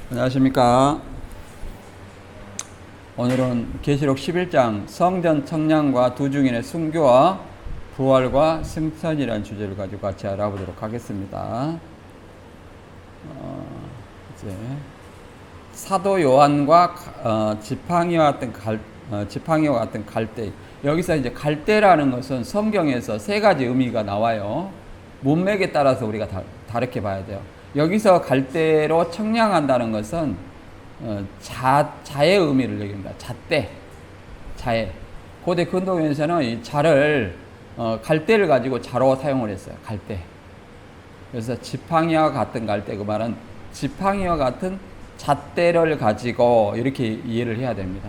안녕하십니까. 오늘은 계시록 11장 성전 청량과 두 증인의 순교와 부활과 승천이라는 주제를 가지고 같이 알아보도록 하겠습니다. 이제 사도 요한과 지팡이와 같은 갈대. 여기서 이제 갈대라는 것은 성경에서 세 가지 의미가 나와요. 문맥에 따라서 우리가 다르게 봐야 돼요. 여기서 갈대로 청량한다는 것은 자의 의미를 얘기합니다. 잣대, 자의. 고대 근동에서는 이 자를 갈대를 가지고 자로 사용을 했어요. 갈대. 그래서 지팡이와 같은 갈대, 그 말은 지팡이와 같은 잣대를 가지고 이렇게 이해를 해야 됩니다.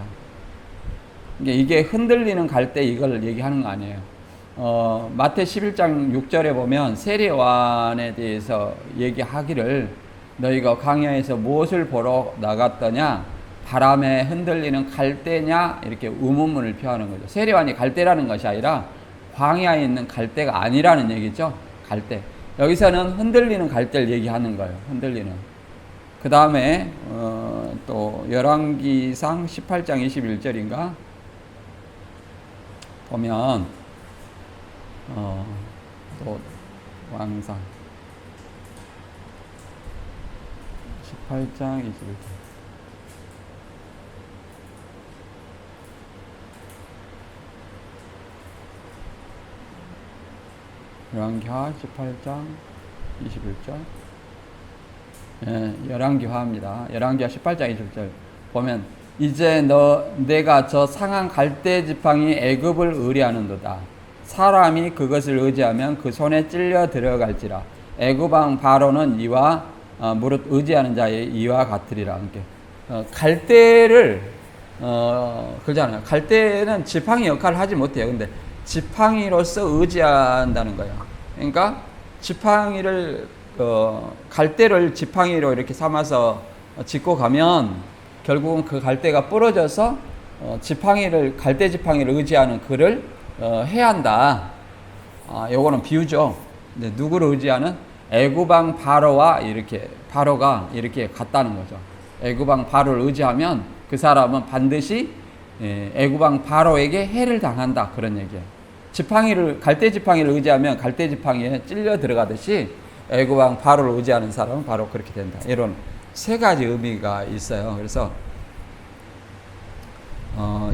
이게 흔들리는 갈대 이걸 얘기하는 거 아니에요. 마태 11장 6절에 보면 세례요한에 대해서 얘기하기를 너희가 광야에서 무엇을 보러 나갔더냐? 바람에 흔들리는 갈대냐? 이렇게 의문문을 표하는 거죠. 세례요한이 갈대라는 것이 아니라 광야에 있는 갈대가 아니라는 얘기죠. 갈대. 여기서는 흔들리는 갈대를 얘기하는 거예요. 흔들리는. 그 다음에 또 열왕기상 18장 21절인가 보면 또 왕상 18장 21절 열왕기하 18장 21절 열왕기하입니다. 열왕기하 18장 21절 보면 이제 내가 저 상한 갈대 지팡이 애굽을 의뢰하는도다. 사람이 그것을 의지하면 그 손에 찔려 들어갈지라. 애굽왕 바로는 이와 무릇 의지하는 자의 이와 같으리라. 갈대를 그러잖아요. 갈대는 지팡이 역할을 하지 못해요. 근데 지팡이로서 의지한다는 거예요. 그러니까 지팡이를 갈대를 지팡이로 이렇게 삼아서 짚고 가면 결국은 그 갈대가 부러져서 갈대 지팡이를 의지하는 그를 해야 한다. 요거는 비유죠. 근데 누구를 의지하는? 애굽왕 바로가 이렇게 같다는 거죠. 애굽왕 바로를 의지하면 그 사람은 반드시 애굽왕 바로에게 해를 당한다. 그런 얘기예요. 갈대 지팡이를 의지하면 갈대 지팡이에 찔려 들어가듯이 애굽왕 바로를 의지하는 사람은 바로 그렇게 된다. 이런 세 가지 의미가 있어요. 그래서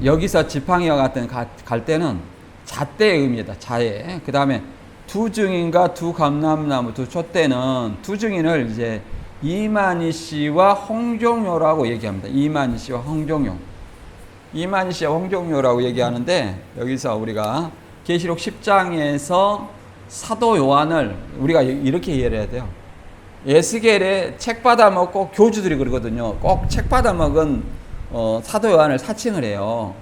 여기서 지팡이와 같은 갈대는 잣대의 의미다. 자의. 그 다음에 두 증인과 두 감람나무, 두 촛대는 두 증인을 이제 이만희 씨와 홍종요라고 얘기합니다. 이만희 씨와 홍종요. 이만희 씨와 홍종요라고 얘기하는데 여기서 우리가 계시록 10장에서 사도 요한을 우리가 이렇게 이해를 해야 돼요. 에스겔에 책 받아먹고 교주들이 그러거든요. 꼭 책 받아먹은 사도 요한을 사칭을 해요.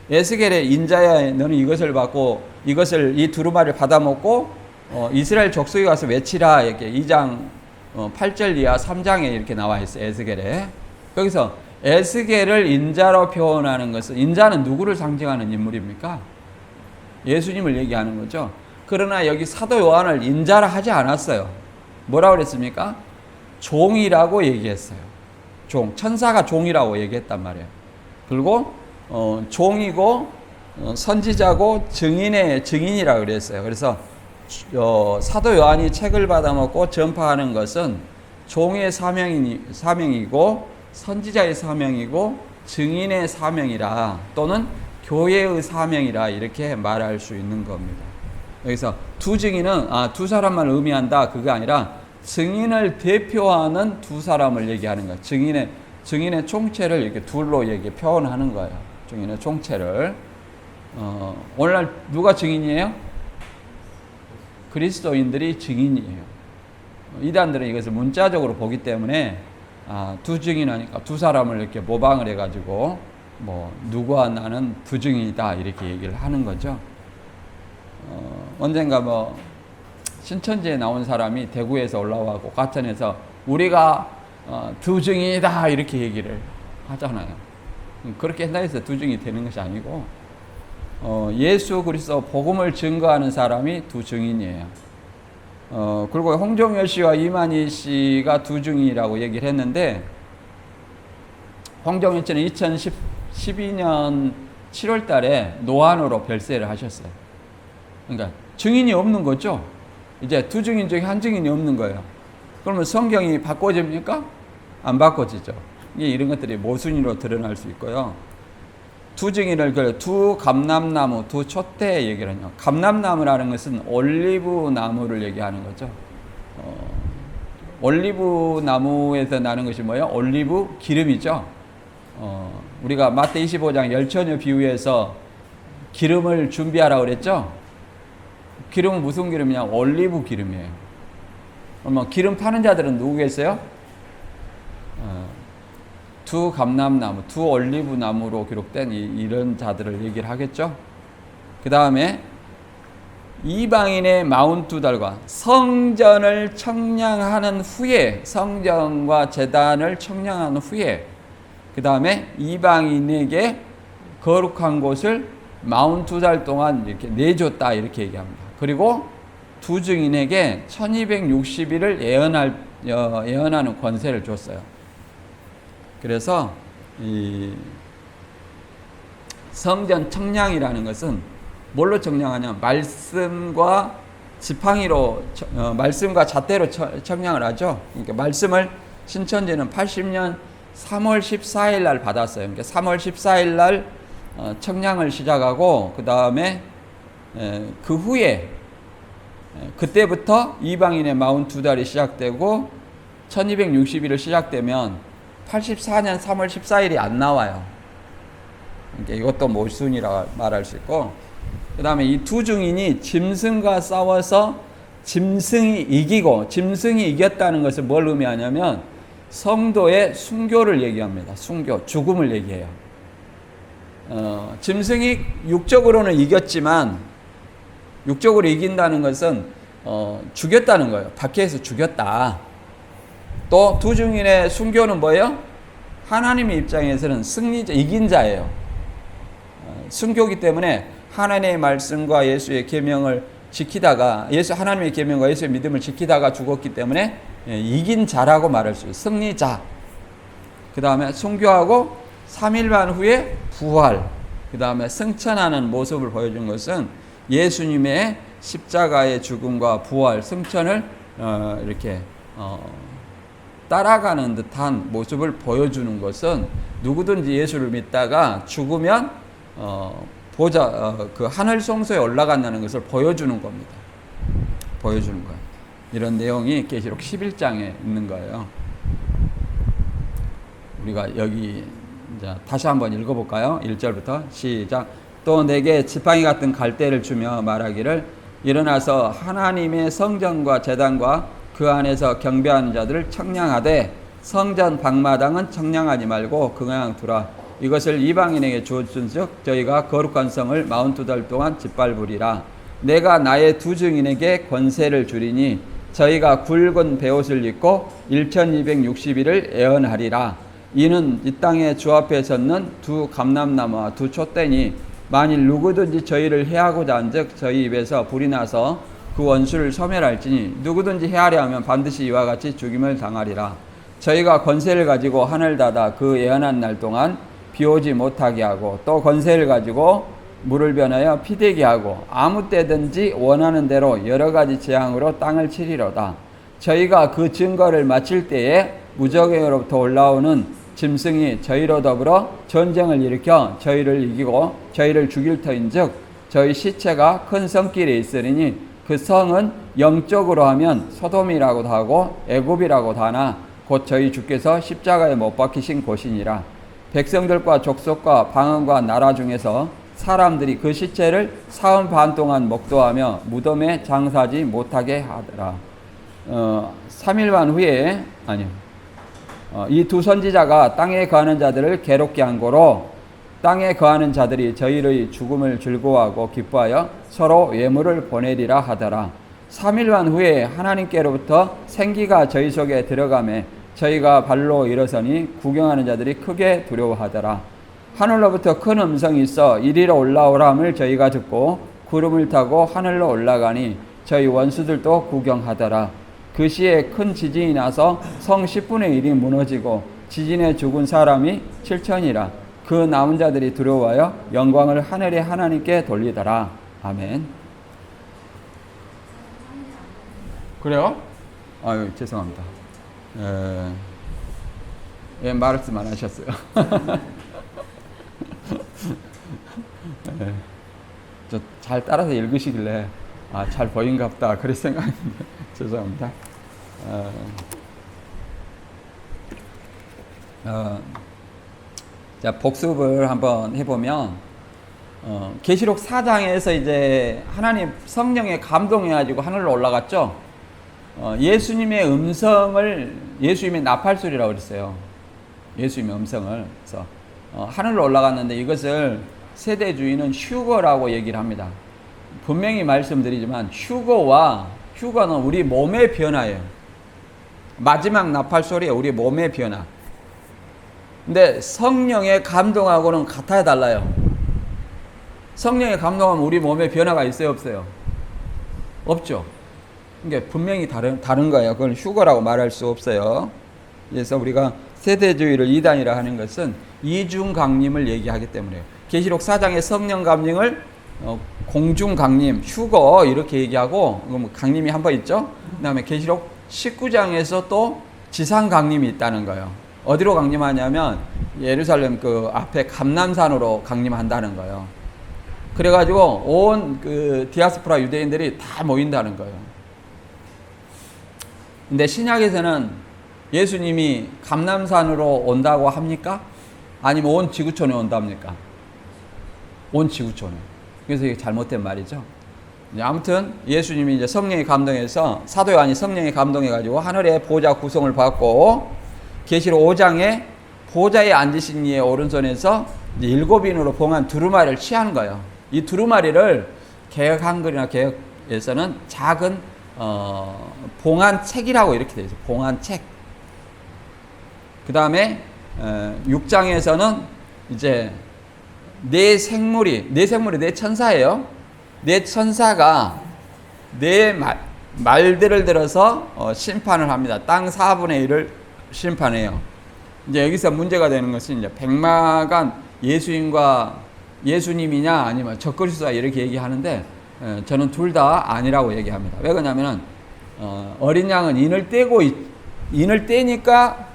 에스겔의 인자야 너는 이것을 받고 이 두루마리를 받아먹고 이스라엘 족속에 가서 외치라. 이렇게 2장 8절 이하 3장에 이렇게 나와 있어요. 에스겔에. 여기서 에스겔을 인자로 표현하는 것은 인자는 누구를 상징하는 인물입니까? 예수님을 얘기하는 거죠. 그러나 여기 사도 요한을 인자라 하지 않았어요. 뭐라고 그랬습니까? 종이라고 얘기했어요. 천사가 종이라고 얘기했단 말이에요. 그리고 종이고 선지자고 증인이라고 그랬어요. 그래서 사도 요한이 책을 받아먹고 전파하는 것은 종의 사명이고 선지자의 사명이고 증인의 사명이라 또는 교회의 사명이라 이렇게 말할 수 있는 겁니다. 여기서 두 증인은 두 사람만 의미한다 그게 아니라 증인을 대표하는 두 사람을 얘기하는 거예요. 증인의 총체를 이렇게 둘로 표현하는 거예요. 증인의 총체를. 오늘날 누가 증인이에요? 그리스도인들이 증인이에요. 이단들은 이것을 문자적으로 보기 때문에 두 증인하니까 두 사람을 이렇게 모방을 해가지고 누구와 나는 두 증인이다 이렇게 얘기를 하는 거죠. 언젠가 신천지에 나온 사람이 대구에서 올라와고 과천에서 우리가 두 증인이다 이렇게 얘기를 하잖아요. 그렇게 한다 해서 두 증인이 되는 것이 아니고 예수 그리스도 복음을 증거하는 사람이 두 증인이에요. 그리고 홍종열 씨와 이만희 씨가 두 증인이라고 얘기를 했는데 홍정일치는 2012년 7월 달에 노안으로 별세를 하셨어요. 그러니까 증인이 없는 거죠. 이제 두 증인 중에 한 증인이 없는 거예요. 그러면 성경이 바꿔집니까? 안 바꿔지죠. 이런 것들이 모순으로 드러날 수 있고요. 두 증인을 두 감람나무, 두 촛대 얘기를 해요. 감람나무라는 것은 올리브 나무를 얘기하는 거죠. 올리브 나무에서 나는 것이 뭐예요? 올리브 기름이죠. 우리가 마태 25장 열처녀 비유에서 기름을 준비하라고 그랬죠. 기름은 무슨 기름이냐? 올리브 기름이에요. 그러면 기름 파는 자들은 누구겠어요? 두 감람나무, 두 올리브 나무로 기록된 이런 자들을 얘기를 하겠죠. 그 다음에 이방인의 42달과 성전을 청량하는 후에, 성전과 제단을 청량한 후에, 그 다음에 이방인에게 거룩한 곳을 42달 동안 이렇게 내줬다, 이렇게 얘기합니다. 그리고 두 증인에게 1260일을 예언하는 권세를 줬어요. 그래서 이 성전 청량이라는 것은 뭘로 청량하냐? 말씀과 지팡이로, 말씀과 잣대로 청량을 하죠. 그러니까 말씀을 신천지는 80년 3월 14일 날 받았어요. 그러니까 3월 14일 날 청량을 시작하고, 그 다음에 그 후에 그때부터 이방인의 42달이 시작되고 1260일을 시작되면 84년 3월 14일이 안 나와요. 그러니까 이것도 모순이라 말할 수 있고, 그 다음에 이 두 증인이 짐승과 싸워서 짐승이 이기고, 짐승이 이겼다는 것을 뭘 의미하냐면 성도의 순교를 얘기합니다. 순교, 죽음을 얘기해요. 짐승이 육적으로는 이겼지만, 육적으로 이긴다는 것은 죽였다는 거예요. 박해에서 죽였다. 또 두 증인의 순교는 뭐예요? 하나님의 입장에서는 승리자, 이긴 자예요. 순교기 때문에 하나님의 말씀과 예수의 계명을 지키다가, 하나님의 계명과 예수의 믿음을 지키다가 죽었기 때문에 이긴 자라고 말할 수 있어요. 승리자. 그 다음에 순교하고 3일 반 후에 부활. 그 다음에 승천하는 모습을 보여준 것은 예수님의 십자가의 죽음과 부활, 승천을 이렇게 따라가는 듯한 모습을 보여주는 것은, 누구든지 예수를 믿다가 죽으면 그 하늘 성소에 올라간다는 것을 보여주는 겁니다. 보여주는 거예요. 이런 내용이 계시록 11장에 있는 거예요. 우리가 여기 이제 다시 한번 읽어볼까요? 1절부터 시작. 또 내게 지팡이 같은 갈대를 주며 말하기를, 일어나서 하나님의 성전과 제단과 그 안에서 경배하는 자들을 청량하되 성전 방마당은 청량하지 말고 그냥 두라. 이것을 이방인에게 주었은즉 저희가 거룩한 성을 42달 동안 짓밟으리라. 내가 나의 두 증인에게 권세를 주리니 저희가 굵은 베옷을 입고 1260일을 예언하리라. 이는 이 땅에 주 앞에 섰는 두 감람나무와 두 촛대니 만일 누구든지 저희를 해하고자 한즉 저희 입에서 불이 나서 그 원수를 소멸할지니 누구든지 해하려 하면 반드시 이와 같이 죽임을 당하리라. 저희가 권세를 가지고 하늘 닫아 그 예언한 날 동안 비 오지 못하게 하고, 또 권세를 가지고 물을 변하여 피되게 하고, 아무 때든지 원하는 대로 여러 가지 재앙으로 땅을 치리로다. 저희가 그 증거를 마칠 때에 무적에로부터 올라오는 짐승이 저희로 더불어 전쟁을 일으켜 저희를 이기고 저희를 죽일 터인즉 저희 시체가 큰 성길에 있으리니 그 성은 영적으로 하면 소돔이라고도 하고 애굽이라고도 하나 곧 저희 주께서 십자가에 못 박히신 곳이니라. 백성들과 족속과 방언과 나라 중에서 사람들이 그 시체를 사흘 반 동안 목도하며 무덤에 장사하지 못하게 하더라. 3일 반 후에 이 두 선지자가 땅에 거하는 자들을 괴롭게 한 고로 땅에 거하는 자들이 저희의 죽음을 즐거워하고 기뻐하여 서로 예물을 보내리라 하더라. 3일 반 후에 하나님께로부터 생기가 저희 속에 들어가매 저희가 발로 일어서니 구경하는 자들이 크게 두려워하더라. 하늘로부터 큰 음성이 있어 이리로 올라오라 함을 저희가 듣고 구름을 타고 하늘로 올라가니 저희 원수들도 구경하더라. 그 시에 큰 지진이 나서 성 10분의 1이 무너지고 지진에 죽은 사람이 7천이라. 그 남은 자들이 두려워하여 영광을 하늘의 하나님께 돌리더라. 아멘. 그래요? 아유, 죄송합니다. 예, 말씀 안 하셨어요. 저 잘 따라서 읽으시길래 잘 보인갑다 그런 생각했는데 죄송합니다. 자, 복습을 한번 해보면 계시록 4장에서 이제 하나님 성령에 감동해가지고 하늘로 올라갔죠. 예수님의 음성을 예수님의 나팔소리라고 그랬어요. 예수님의 음성을. 그래서 하늘로 올라갔는데 이것을 세대주의는 휴거라고 얘기를 합니다. 분명히 말씀드리지만 휴거는 우리 몸의 변화예요. 마지막 나팔소리에 우리 몸의 변화. 근데 성령의 감동하고는 같아야 달라요. 성령의 감동하면 우리 몸에 변화가 있어요, 없어요? 없죠. 그러니까 분명히 다른 거예요. 그건 휴거라고 말할 수 없어요. 그래서 우리가 세대주의를 이단이라 하는 것은 이중 강림을 얘기하기 때문에요. 계시록 4장의 성령 강림을 공중 강림, 휴거 이렇게 얘기하고 강림이 한 번 있죠. 그다음에 계시록 19장에서 또 지상 강림이 있다는 거예요. 어디로 강림하냐면 예루살렘 그 앞에 감람산으로 강림한다는 거예요. 그래가지고 온 그 디아스포라 유대인들이 다 모인다는 거예요. 근데 신약에서는 예수님이 감람산으로 온다고 합니까? 아니면 온 지구촌에 온답니까? 온 지구촌에. 그래서 이게 잘못된 말이죠. 아무튼 예수님이 이제 성령의 감동해서 사도 요한이 성령의 감동해가지고 하늘의 보좌 구성을 받고 계시록 5장에 보좌에 앉으신 이의 오른손에서 이제 7인으로 봉한 두루마리를 취한 거예요. 이 두루마리를 개역 한글이나 개역에서는 작은 봉한 책이라고 이렇게 되어 있어요. 봉한 책. 그 다음에 6장에서는 이제 네 생물이 네 천사예요. 네 천사가 네 말들을 들어서 심판을 합니다. 땅 4분의 1을 심판해요. 이제 여기서 문제가 되는 것은 이제 백마간 예수님이냐 아니면 적그리스도냐 이렇게 얘기하는데 저는 둘 다 아니라고 얘기합니다. 왜 그러냐면은 어린 양은 인을 떼니까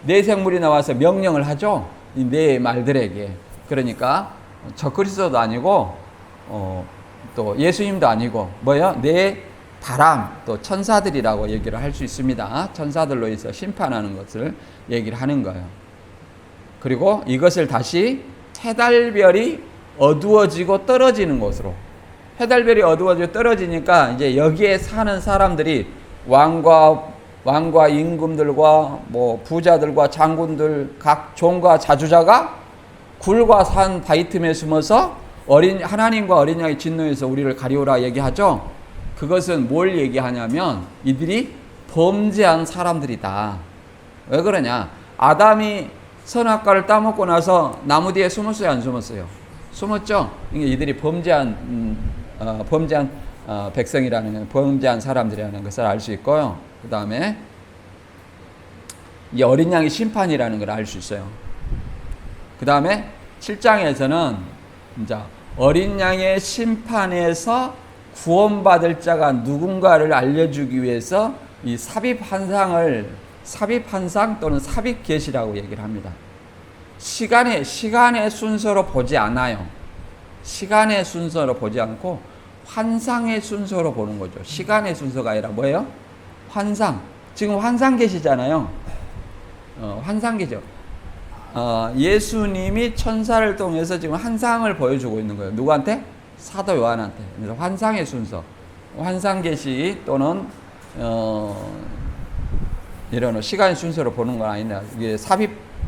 네 생물이 나와서 명령을 하죠. 이 네 말들에게. 그러니까 적그리스도도 아니고 또 예수님도 아니고 뭐예요? 네 바람 또 천사들이라고 얘기를 할 수 있습니다. 천사들로 해서 심판하는 것을 얘기를 하는 거예요. 그리고 이것을 다시 해달별이 어두워지고 떨어지는 곳으로, 해달별이 어두워지고 떨어지니까 이제 여기에 사는 사람들이 왕과 임금들과 뭐 부자들과 장군들 각 종과 자주자가 굴과 산 바위 틈에 숨어서 하나님과 어린 양의 진노에서 우리를 가리우라 얘기하죠. 그것은 뭘 얘기하냐면 이들이 범죄한 사람들이다. 왜 그러냐? 아담이 선악과를 따먹고 나서 나무 뒤에 숨었어요, 안 숨었어요? 숨었죠. 이들이 범죄한 백성이라는, 범죄한 사람들이라는 것을 알 수 있고요. 그 다음에 이 어린 양의 심판이라는 걸 알 수 있어요. 그 다음에 7장에서는 이제 어린 양의 심판에서 구원받을 자가 누군가를 알려주기 위해서 이 삽입한상 또는 삽입계시라고 얘기를 합니다. 시간의 순서로 보지 않아요. 시간의 순서로 보지 않고 환상의 순서로 보는 거죠. 시간의 순서가 아니라 뭐예요? 환상. 지금 환상계시잖아요. 환상계시죠. 예수님이 천사를 통해서 지금 환상을 보여주고 있는 거예요. 누구한테? 사도 요한한테. 그래서 환상의 순서, 환상계시 또는 이런 시간의 순서로 보는 건 아니냐. 이게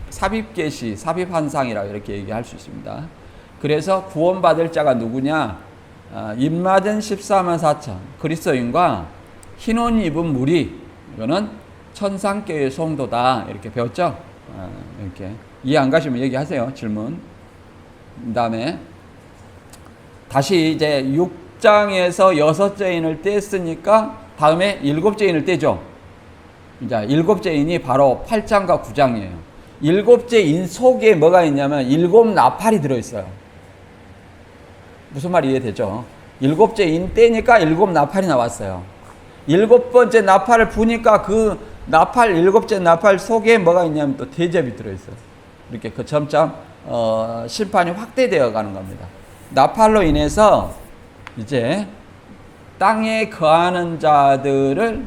삽입계시, 삽입환상이라 이렇게 얘기할 수 있습니다. 그래서 구원받을 자가 누구냐? 입맞은 14만 4천 그리스도인과 흰옷 입은 무리, 이거는 천상교회 성도다 이렇게 배웠죠. 이렇게 이해 안 가시면 얘기하세요. 질문. 그 다음에 다시 이제 6장에서 6째 인을 뗐으니까 다음에 7째 인을 떼죠. 이제 7째 인이 바로 8장과 9장이에요. 일곱째 인 속에 뭐가 있냐면 일곱 나팔이 들어있어요. 무슨 말이 이해되죠? 일곱째 인 때니까 일곱 나팔이 나왔어요. 일곱 번째 나팔을 부니까 그 나팔, 일곱째 나팔 속에 뭐가 있냐면 또 대접이 들어있어요. 이렇게 그 점점 심판이 확대되어 가는 겁니다. 나팔로 인해서 이제 땅에 거하는 자들을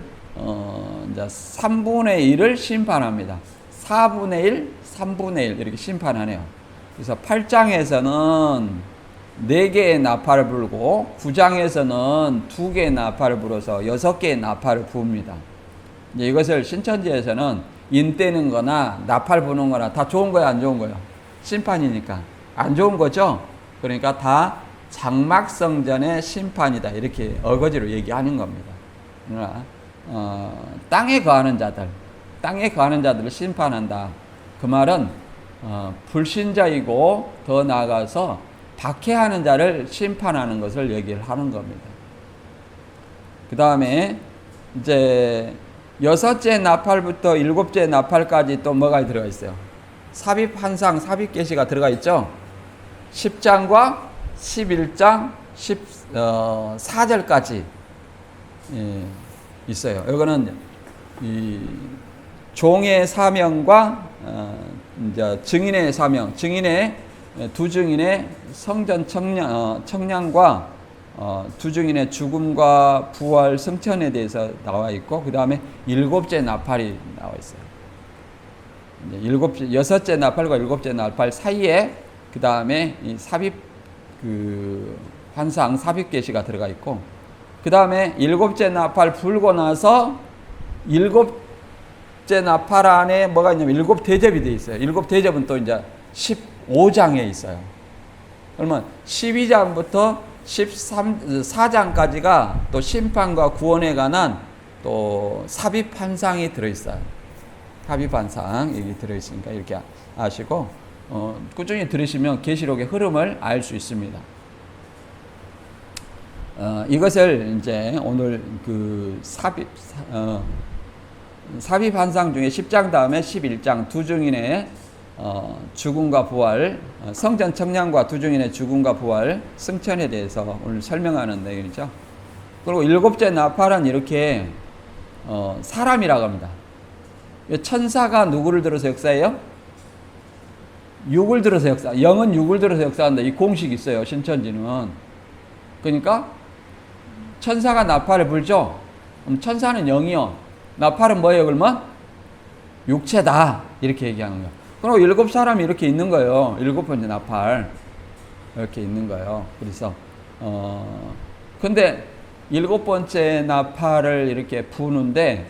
이제 3분의 1을 심판합니다. 4분의 1, 3분의 1 이렇게 심판하네요. 그래서 8장에서는 4개의 나팔을 불고 9장에서는 2개의 나팔을 불어서 6개의 나팔을 부읍니다. 이제 이것을 신천지에서는 인 떼는 거나 나팔 부는 거나 다 좋은 거야, 안 좋은 거야? 심판이니까. 안 좋은 거죠? 그러니까 다 장막성전의 심판이다. 이렇게 어거지로 얘기하는 겁니다. 그러나 땅에 거하는 자들을 심판한다. 그 말은 불신자이고 더 나아가서 박해하는 자를 심판하는 것을 얘기를 하는 겁니다. 그 다음에 이제 6째 나팔부터 7째 나팔까지 또 뭐가 들어가 있어요? 삽입환상, 삽입계시가 들어가 있죠. 10장과 11장 14절까지 있어요. 이거는 이 종의 사명과 이제 증인의 사명, 두 증인의 성전 청량과 두 증인의 죽음과 부활, 승천에 대해서 나와 있고, 그 다음에 7째 나팔이 나와 있어요. 이제 6째 나팔과 7째 나팔 사이에 그 다음에 이 삽입 환상 삽입계시가 들어가 있고, 그 다음에 7째 나팔 불고 나서 7째 나팔 안에 뭐가 있냐면 7대접이 되어 있어요. 7대접은 또 이제 15장에 있어요. 그러면 12장부터 14장까지가 또 심판과 구원에 관한 또 삽입환상이 들어있어요. 삽입환상 여기 들어있으니까 이렇게 아시고 꾸준히 들으시면 계시록의 흐름을 알 수 있습니다. 이것을 이제 오늘 그 삽입환상 중에 10장 다음에 11장 두 증인의 죽음과 부활, 성전 청량과 두 증인의 죽음과 부활, 승천에 대해서 오늘 설명하는 내용이죠. 그리고 7째 나팔은 이렇게 사람이라고 합니다. 천사가 누구를 들어서 역사해요? 육을 들어서 영은 육을 들어서 역사한다. 이 공식이 있어요, 신천지는. 그러니까 천사가 나팔을 불죠. 그럼 천사는 영이요. 나팔은 뭐예요, 그러면? 육체다. 이렇게 얘기하는 거예요. 그리고 7사람이 이렇게 있는 거예요. 7번째 나팔. 이렇게 있는 거예요. 그래서, 근데 7번째 나팔을 이렇게 부는데,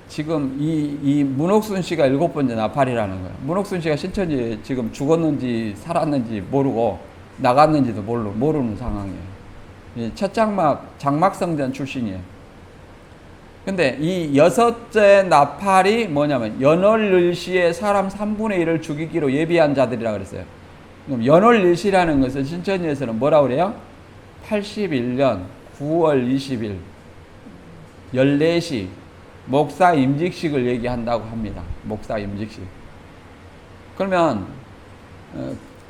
지금 이 문옥순 씨가 7번째 나팔이라는 거예요. 문옥순 씨가 신천지 지금 죽었는지 살았는지 모르고, 나갔는지도 모르는 상황이에요. 첫 장막성전 출신이에요. 근데 이 6째 나팔이 뭐냐면 연월일시에 사람 3분의 1을 죽이기로 예비한 자들이라 그랬어요. 그럼 연월일시라는 것은 신천지에서는 뭐라고 그래요? 81년 9월 20일 14시 목사 임직식을 얘기한다고 합니다. 목사 임직식. 그러면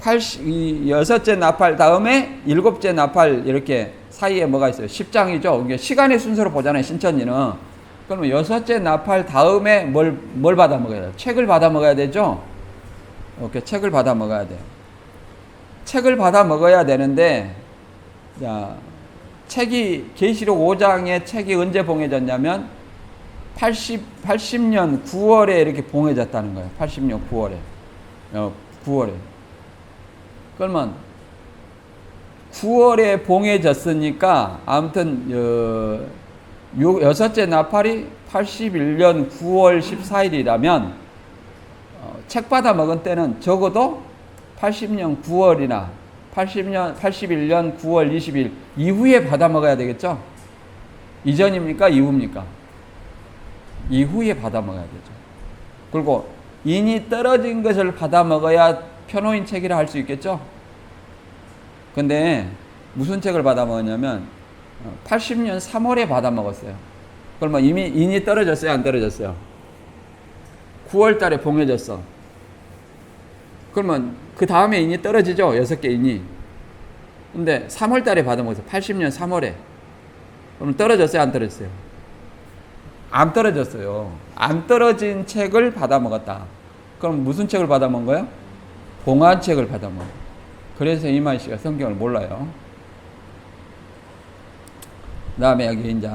6째 나팔 다음에 7째 나팔 이렇게 사이에 뭐가 있어요? 10장이죠. 이게 시간의 순서로 보잖아요, 신천지는. 그러면 6째 나팔 다음에 뭘 받아 먹어야 돼요? 책을 받아 먹어야 되죠? 이렇게 책을 받아 먹어야 돼요. 책을 받아 먹어야 되는데, 자, 계시록 5장의 책이 언제 봉해졌냐면, 80년 9월에 이렇게 봉해졌다는 거예요. 80년 9월에. 그러면 9월에 봉해졌으니까 아무튼 6째 나팔이 81년 9월 14일이라면 책 받아 먹은 때는 적어도 80년 9월이나 81년 9월 20일 이후에 받아 먹어야 되겠죠? 이전입니까? 이후입니까? 이후에 받아 먹어야 되죠. 그리고 인이 떨어진 것을 받아 먹어야 편호인 책이라 할 수 있겠죠? 근데 무슨 책을 받아 먹었냐면 80년 3월에 받아 먹었어요. 그러면 이미 인이 떨어졌어요? 안 떨어졌어요? 9월 달에 봉해졌어. 그러면 그 다음에 인이 떨어지죠. 6개 인이. 근데 3월 달에 받아먹었어요. 80년 3월에. 그럼 떨어졌어요? 안 떨어졌어요? 안 떨어졌어요. 안 떨어진 책을 받아먹었다. 그럼 무슨 책을 받아먹은 거예요? 봉안책을 받아먹어요. 그래서 이만희 씨가 성경을 몰라요. 그 다음에 여기 이제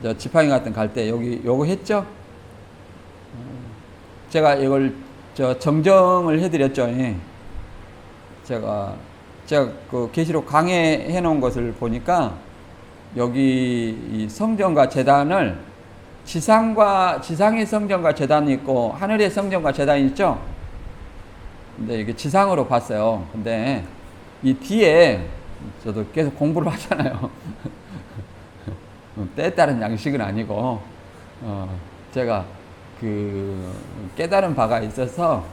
저 지팡이 같은 갈 때 여기 요거 했죠? 제가 이걸 저 정정을 해드렸죠. 제가 그 계시록 강해해 놓은 것을 보니까 여기 이 성전과 제단을 지상의 성전과 제단이 있고 하늘의 성전과 제단이 있죠. 근데 이게 지상으로 봤어요. 근데 이 뒤에 저도 계속 공부를 하잖아요. 때에 따른 양식은 아니고 제가 그 깨달은 바가 있어서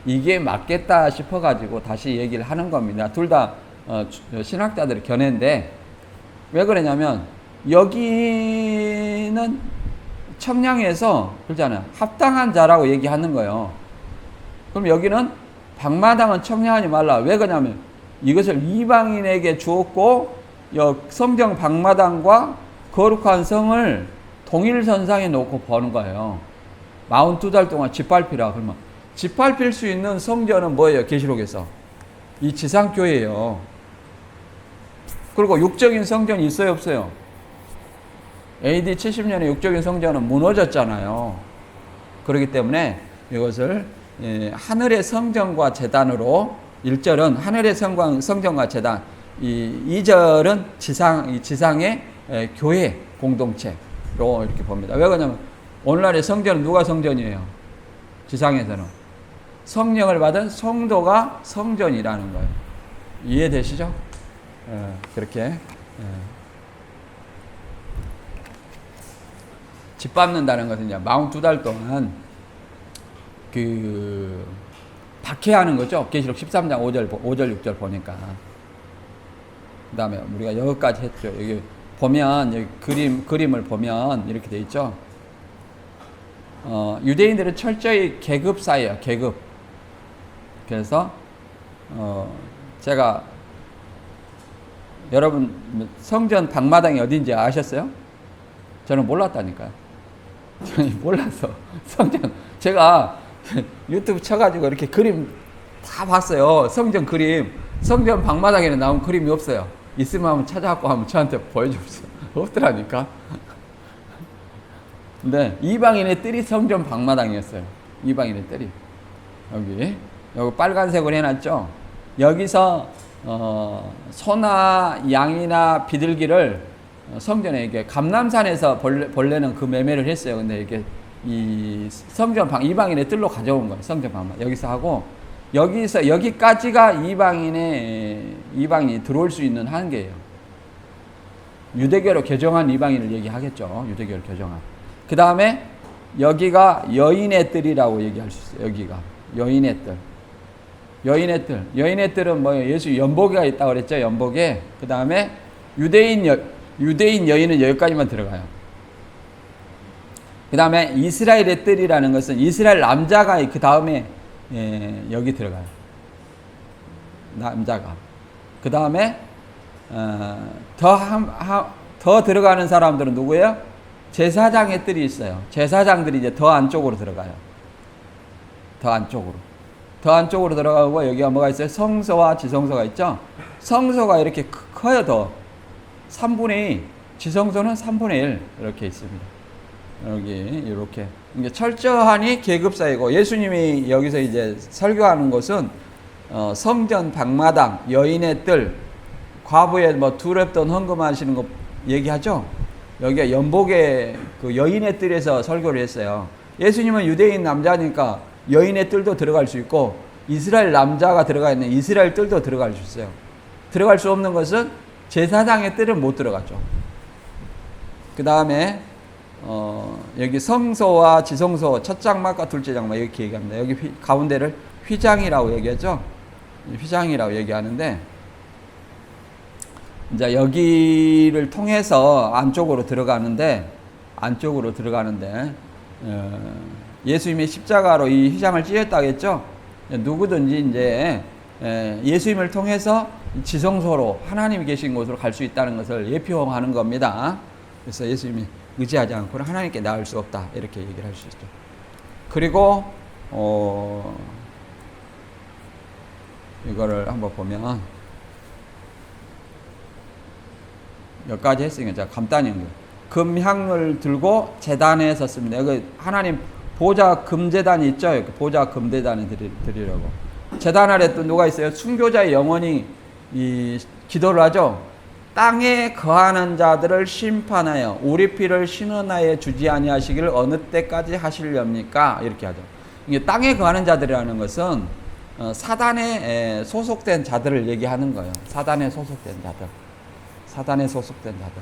이게 맞겠다 싶어가지고 다시 얘기를 하는 겁니다. 둘 다 신학자들의 견해인데 왜 그러냐면 여기는 청량에서 그러잖아요. 합당한 자라고 얘기하는 거예요. 그럼 여기는 방마당은 청량하지 말라. 왜 그러냐면 이것을 이방인에게 주었고 성정 방마당과 거룩한 성을 동일선상에 놓고 보는 거예요. 42달 동안 짓밟히라. 그러면 짓밟힐 수 있는 성전은 뭐예요? 계시록에서 이 지상교회예요. 그리고 육적인 성전이 있어요, 없어요? AD 70년에 육적인 성전은 무너졌잖아요. 그렇기 때문에 이것을 하늘의 성전과 제단으로 1절은 하늘의 성전과 제단, 2절은 지상의 교회 공동체로 이렇게 봅니다. 왜 그러냐면 오늘날의 성전은 누가 성전이에요? 지상에서는 성령을 받은 성도가 성전이라는 거예요. 이해되시죠? 그렇게 짓밟는다는 것은 이제 42달 동안 그 박해하는 거죠. 계시록 13장 5절 6절 보니까. 그 다음에 우리가 여기까지 했죠. 여기 보면 여기 그림을 보면 이렇게 돼 있죠. 유대인들은 철저히 계급사예요. 계급. 그래서 제가 여러분 성전 방마당이 어딘지 아셨어요? 저는 몰랐다니까요. 저는 몰라서 성전 제가 유튜브 쳐가지고 이렇게 그림 다 봤어요. 성전 그림. 성전 방마당에는 나온 그림이 없어요. 있으면 한번 찾아갖고 한번 저한테 보여주세요. 없더라니까. 근데 이방인의 뜰이 성전 방마당이었어요. 이방인의 뜰이. 여기 빨간색으로 해놨죠. 여기서 소나 양이나 비둘기를 성전에 이게 감람산에서 벌레는 그 매매를 했어요. 근데 이게 이 성전 이방인의 뜰로 가져온 거예요. 성전 방마 여기서 하고 여기까지가 이방인이 들어올 수 있는 한계예요. 유대교로 개정한 이방인을 얘기하겠죠. 유대교로 개정한. 그 다음에 여기가 여인의 뜰이라고 얘기할 수 있어요. 여기가 여인의 뜰. 여인의 뜰은 뭐예요? 예수 연복이가 있다고 그랬죠. 연복에. 그 다음에 유대인 여인은 여기까지만 들어가요. 그 다음에 이스라엘의 뜰이라는 것은 이스라엘 남자가 그 다음에 여기 들어가요. 남자가. 그 다음에 더 들어가는 사람들은 누구예요? 제사장의 뜰이 있어요. 제사장들이 이제 더 안쪽으로 들어가요. 더 안쪽으로 들어가고 여기가 뭐가 있어요? 성소와 지성소가 있죠. 성소가 이렇게 커요. 더 3분의 2, 지성소는 3분의 1 이렇게 있습니다. 여기 이렇게 이게 철저하니 계급사이고 예수님이 여기서 이제 설교하는 것은 성전 방마당, 여인의 뜰, 과부의 뭐 두렵던 헌금하시는 거 얘기하죠. 여기가 연복의 그 여인의 뜰에서 설교를 했어요. 예수님은 유대인 남자니까 여인의 뜰도 들어갈 수 있고 이스라엘 남자가 들어가 있는 이스라엘 뜰도 들어갈 수 있어요. 들어갈 수 없는 것은 제사장의 뜰은 못 들어가죠. 그 다음에 여기 성소와 지성소 첫 장막과 둘째 장막 이렇게 얘기합니다. 여기 가운데를 휘장이라고 얘기하죠. 휘장이라고 얘기하는데 이제 여기를 통해서 안쪽으로 들어가는데 예수님이 십자가로 이 휘장을 찢었다고 했죠. 누구든지 이제 예수님을 통해서 지성소로 하나님이 계신 곳으로 갈 수 있다는 것을 예표하는 겁니다. 그래서 예수님이 의지하지 않고는 하나님께 나을 수 없다 이렇게 얘기를 할 수 있죠. 그리고 이거를 한번 보면 몇 가지 했으니까 제가 간단히 금향을 들고 제단에 섰습니다. 여기 하나님 보좌 금제단이 있죠. 보좌 금제단에 드리려고. 제단 아래 또 누가 있어요? 순교자의 영혼이 기도를 하죠. 땅에 거하는 자들을 심판하여 우리 피를 신원하에 주지 아니하시기를 어느 때까지 하시렵니까? 이렇게 하죠. 이게 땅에 거하는 자들이라는 것은 사단에 소속된 자들을 얘기하는 거예요. 사단에 소속된 자들. 사단에 소속된 자들.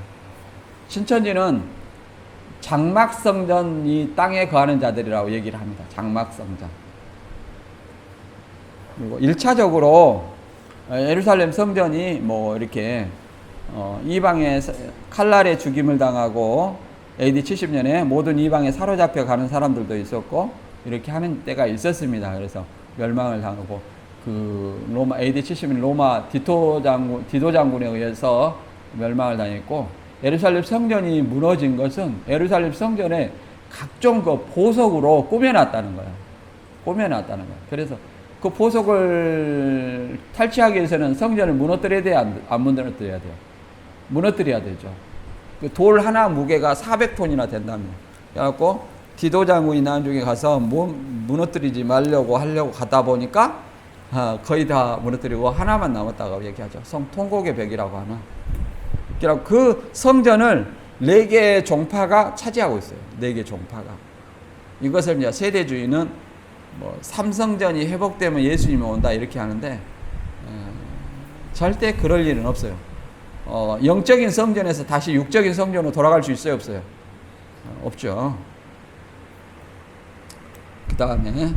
신천지는 장막성전이 땅에 거하는 자들이라고 얘기를 합니다. 장막성전. 그리고 1차적으로 예루살렘 성전이 뭐 이렇게 이방에 칼날에 죽임을 당하고 AD 70년에 모든 이방에 사로잡혀 가는 사람들도 있었고 이렇게 하는 때가 있었습니다. 그래서 멸망을 당하고 로마 AD 70년 로마 디도 장군에 의해서 멸망을 당했고 예루살렘 성전이 무너진 것은 예루살렘 성전에 각종 그 보석으로 꾸며놨다는 거예요. 꾸며놨다는 거예요. 그래서 그 보석을 탈취하기 위해서는 성전을 무너뜨려야 돼요? 안 무너뜨려야 돼요? 무너뜨려야 되죠. 그 돌 하나 무게가 400톤이나 된다며. 그래갖고 디도 장군이 나중에 가서 무너뜨리지 말려고 하려고 가다 보니까 거의 다 무너뜨리고 하나만 남았다고 얘기하죠. 통곡의 벽이라고 하는. 그 성전을 4개의 종파가 차지하고 있어요. 4개 종파가. 이것을 이제 세대주의는 삼성전이 회복되면 예수님이 온다 이렇게 하는데 절대 그럴 일은 없어요. 영적인 성전에서 다시 육적인 성전으로 돌아갈 수 있어요, 없어요? 없죠. 그 다음에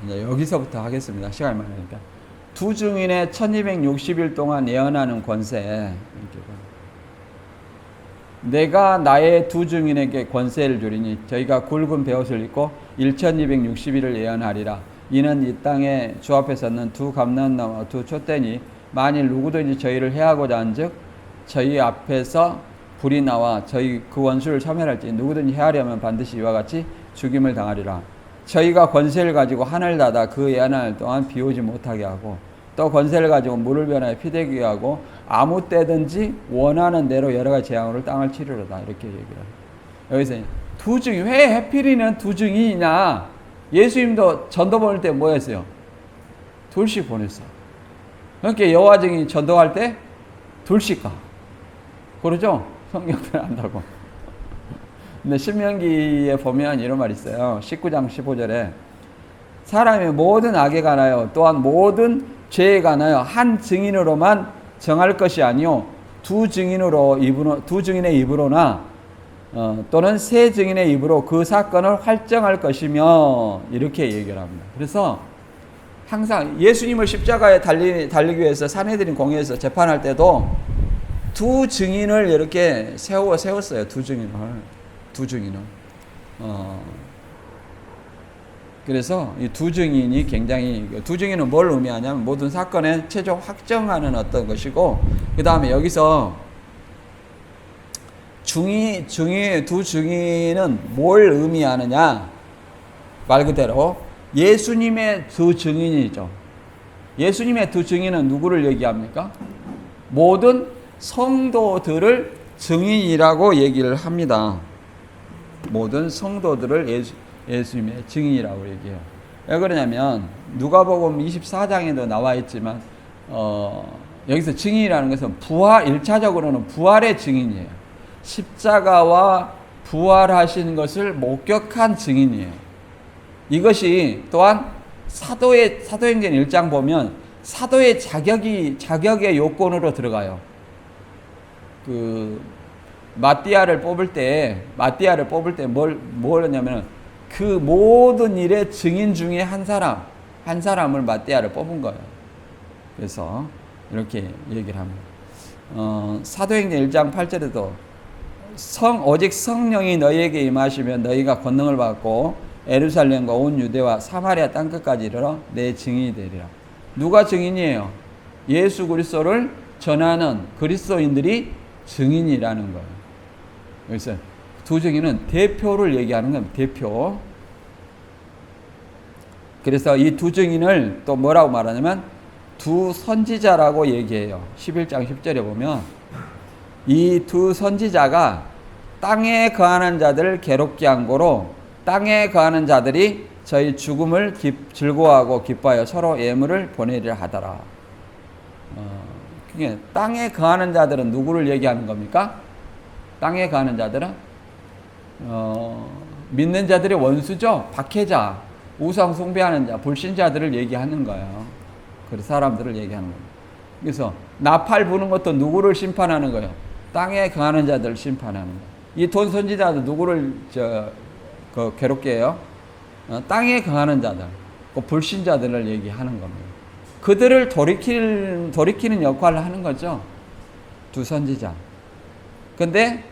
이제 여기서부터 하겠습니다. 시간이 많으니까. 두 증인의 1260일 동안 예언하는 권세. 내가 나의 두 증인에게 권세를 주리니 저희가 굵은 베옷을 입고 1260일을 예언하리라. 이는 이 땅에 주 앞에 섰는 두 감람나무와 두 촛대니 만일 누구든지 저희를 해하고자 한즉 저희 앞에서 불이 나와 저희 그 원수를 소멸할지 누구든지 해하려면 반드시 이와 같이 죽임을 당하리라. 저희가 권세를 가지고 하늘 닫아 그 예언할 동안 비 오지 못하게 하고 또 권세를 가지고 물을 변하여 피되게 하고 아무 때든지 원하는 대로 여러 가지 재앙으로 땅을 치르려다 이렇게 얘기를 해요. 여기서 두 증인, 왜 해필이는 두 증인이냐? 예수님도 전도 보낼 때 뭐 했어요? 둘씩 보냈어. 그러니까 여호와 증인이 전도할 때 둘씩 가. 그러죠? 성경을 안다고. 근데 신명기에 보면 이런 말이 있어요. 19장 15절에 사람의 모든 악에 관하여 또한 모든 죄에 관하여 한 증인으로만 정할 것이 아니요 두 증인의 입으로나 또는 세 증인의 입으로 그 사건을 활정할 것이며 이렇게 얘기를 합니다. 그래서 항상 예수님을 십자가에 달리기 위해서 산헤드린 공회에서 재판할 때도 두 증인을 이렇게 세웠어요. 두 증인을. 그래서 이 두 증인이 굉장히, 두 증인은 뭘 의미하냐면 모든 사건의 최종 확정하는 어떤 것이고, 그 다음에 여기서 두 증인은 뭘 의미하느냐? 말 그대로 예수님의 두 증인이죠. 예수님의 두 증인은 누구를 얘기합니까? 모든 성도들을 증인이라고 얘기를 합니다. 모든 성도들을 예수님의 증인이라고 얘기해요. 왜 그러냐면 누가복음 24장에도 나와 있지만 여기서 증인이라는 것은 1차적으로는 부활의 증인이에요. 십자가와 부활하신 것을 목격한 증인이에요. 이것이 또한 사도행전 1장 보면 사도의 자격의 요건으로 들어가요. 마띠아를 뽑을 때 뭘 하냐면 그 모든 일의 증인 중에 한 사람을 마띠아를 뽑은 거예요. 그래서 이렇게 얘기를 합니다. 사도행전 1장 8절에도 오직 성령이 너희에게 임하시면 너희가 권능을 받고 예루살렘과 온 유대와 사마리아 땅끝까지 이르러 내 증인이 되리라. 누가 증인이에요? 예수 그리스도를 전하는 그리스도인들이 증인이라는 거예요. 그래서 두 증인은 대표를 얘기하는 겁니다. 대표. 그래서 이 두 증인을 또 뭐라고 말하냐면 두 선지자라고 얘기해요. 11장 10절에 보면 이 두 선지자가 땅에 거하는 자들을 괴롭게 한 거로 땅에 거하는 자들이 저희 죽음을 즐거워하고 기뻐하여 서로 예물을 보내리라 하더라. 그게 땅에 거하는 자들은 누구를 얘기하는 겁니까? 땅에 거하는 자들은 믿는 자들의 원수죠. 박해자, 우상 숭배하는 자, 불신자들을 얘기하는 거예요. 그래서 사람들을 얘기하는 겁니다. 그래서 나팔 부는 것도 누구를 심판하는 거예요? 땅에 거하는 자들을 심판하는 거예요. 이 돈 선지자도 누구를 괴롭게 해요? 땅에 거하는 자들, 그 불신자들을 얘기하는 겁니다. 그들을 돌이키는 역할을 하는 거죠. 두 선지자. 근데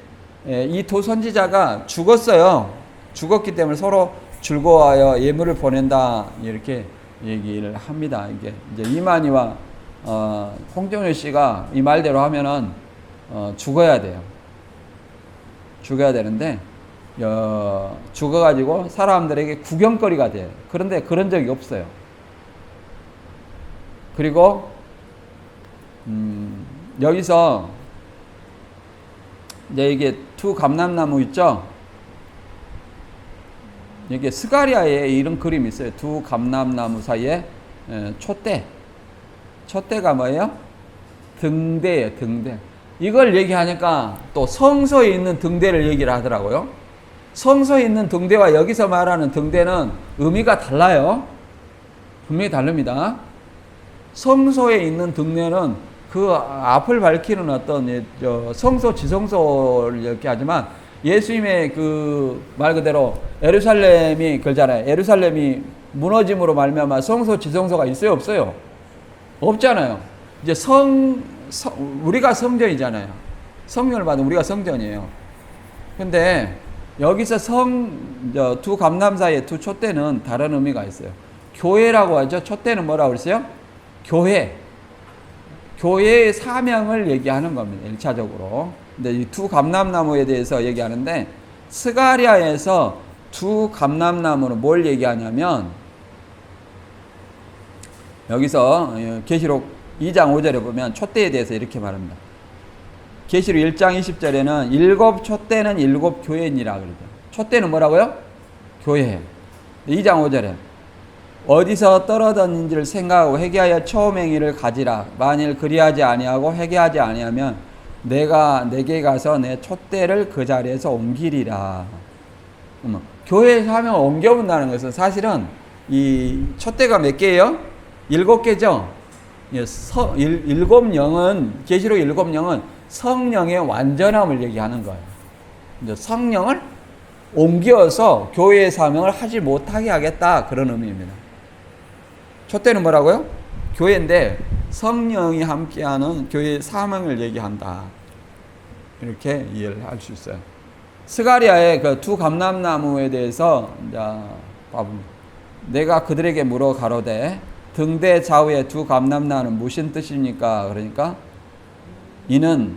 이 두 선지자가 죽었어요. 죽었기 때문에 서로 즐거워하여 예물을 보낸다 이렇게 얘기를 합니다. 이게 이제 이만희와 홍정일 씨가 이 말대로 하면은 죽어야 돼요. 죽어야 되는데 죽어가지고 사람들에게 구경거리가 돼요. 그런데 그런 적이 없어요. 그리고 여기서 이제 이게 두 감람나무 있죠? 여기 스가랴에 이런 그림이 있어요. 두 감람나무 사이에 촛대가 뭐예요? 등대예요. 등대. 이걸 얘기하니까 또 성소에 있는 등대를 얘기를 하더라고요. 성소에 있는 등대와 여기서 말하는 등대는 의미가 달라요. 분명히 다릅니다. 성소에 있는 등대는 그 앞을 밝히는 어떤 성소, 지성소를 이렇게 하지만 예수님의 그 말 그대로 예루살렘이 그러잖아요. 예루살렘이 무너짐으로 말미암아 성소, 지성소가 있어요, 없어요? 없잖아요. 이제 우리가 성전이잖아요. 성령을 받은 우리가 성전이에요. 근데 여기서 두 감람 사이에 두 촛대는 다른 의미가 있어요. 교회라고 하죠. 촛대는 뭐라고 그랬어요? 교회의 사명을 얘기하는 겁니다. 1차적으로. 근데 이 두 감람나무에 대해서 얘기하는데 스가랴에서 두 감람나무는 뭘 얘기하냐면 여기서 계시록 2장 5절에 보면 촛대에 대해서 이렇게 말합니다. 계시록 1장 20절에는 일곱 촛대는 일곱 교회니라 그러죠. 촛대는 뭐라고요? 교회. 2장 5절에 어디서 떨어졌는지를 생각하고 회개하여 처음 행위를 가지라. 만일 그리하지 아니하고 회개하지 아니하면 내가 내게 가서 내 촛대를 그 자리에서 옮기리라. 교회의 사명을 옮겨본다는 것은 사실은 이 촛대가 몇 개예요? 7개죠. 일곱 영은 계시록 7영은 성령의 완전함을 얘기하는 거예요. 이제 성령을 옮겨서 교회의 사명을 하지 못하게 하겠다 그런 의미입니다. 촛대는 뭐라고요? 교회인데 성령이 함께하는 교회의 사명을 얘기한다. 이렇게 이해를 할 수 있어요. 스가랴의 그 두 감람나무에 대해서 이제 내가 그들에게 물어 가로되 등대 좌우에 두 감람나무는 무슨 뜻입니까? 그러니까 이는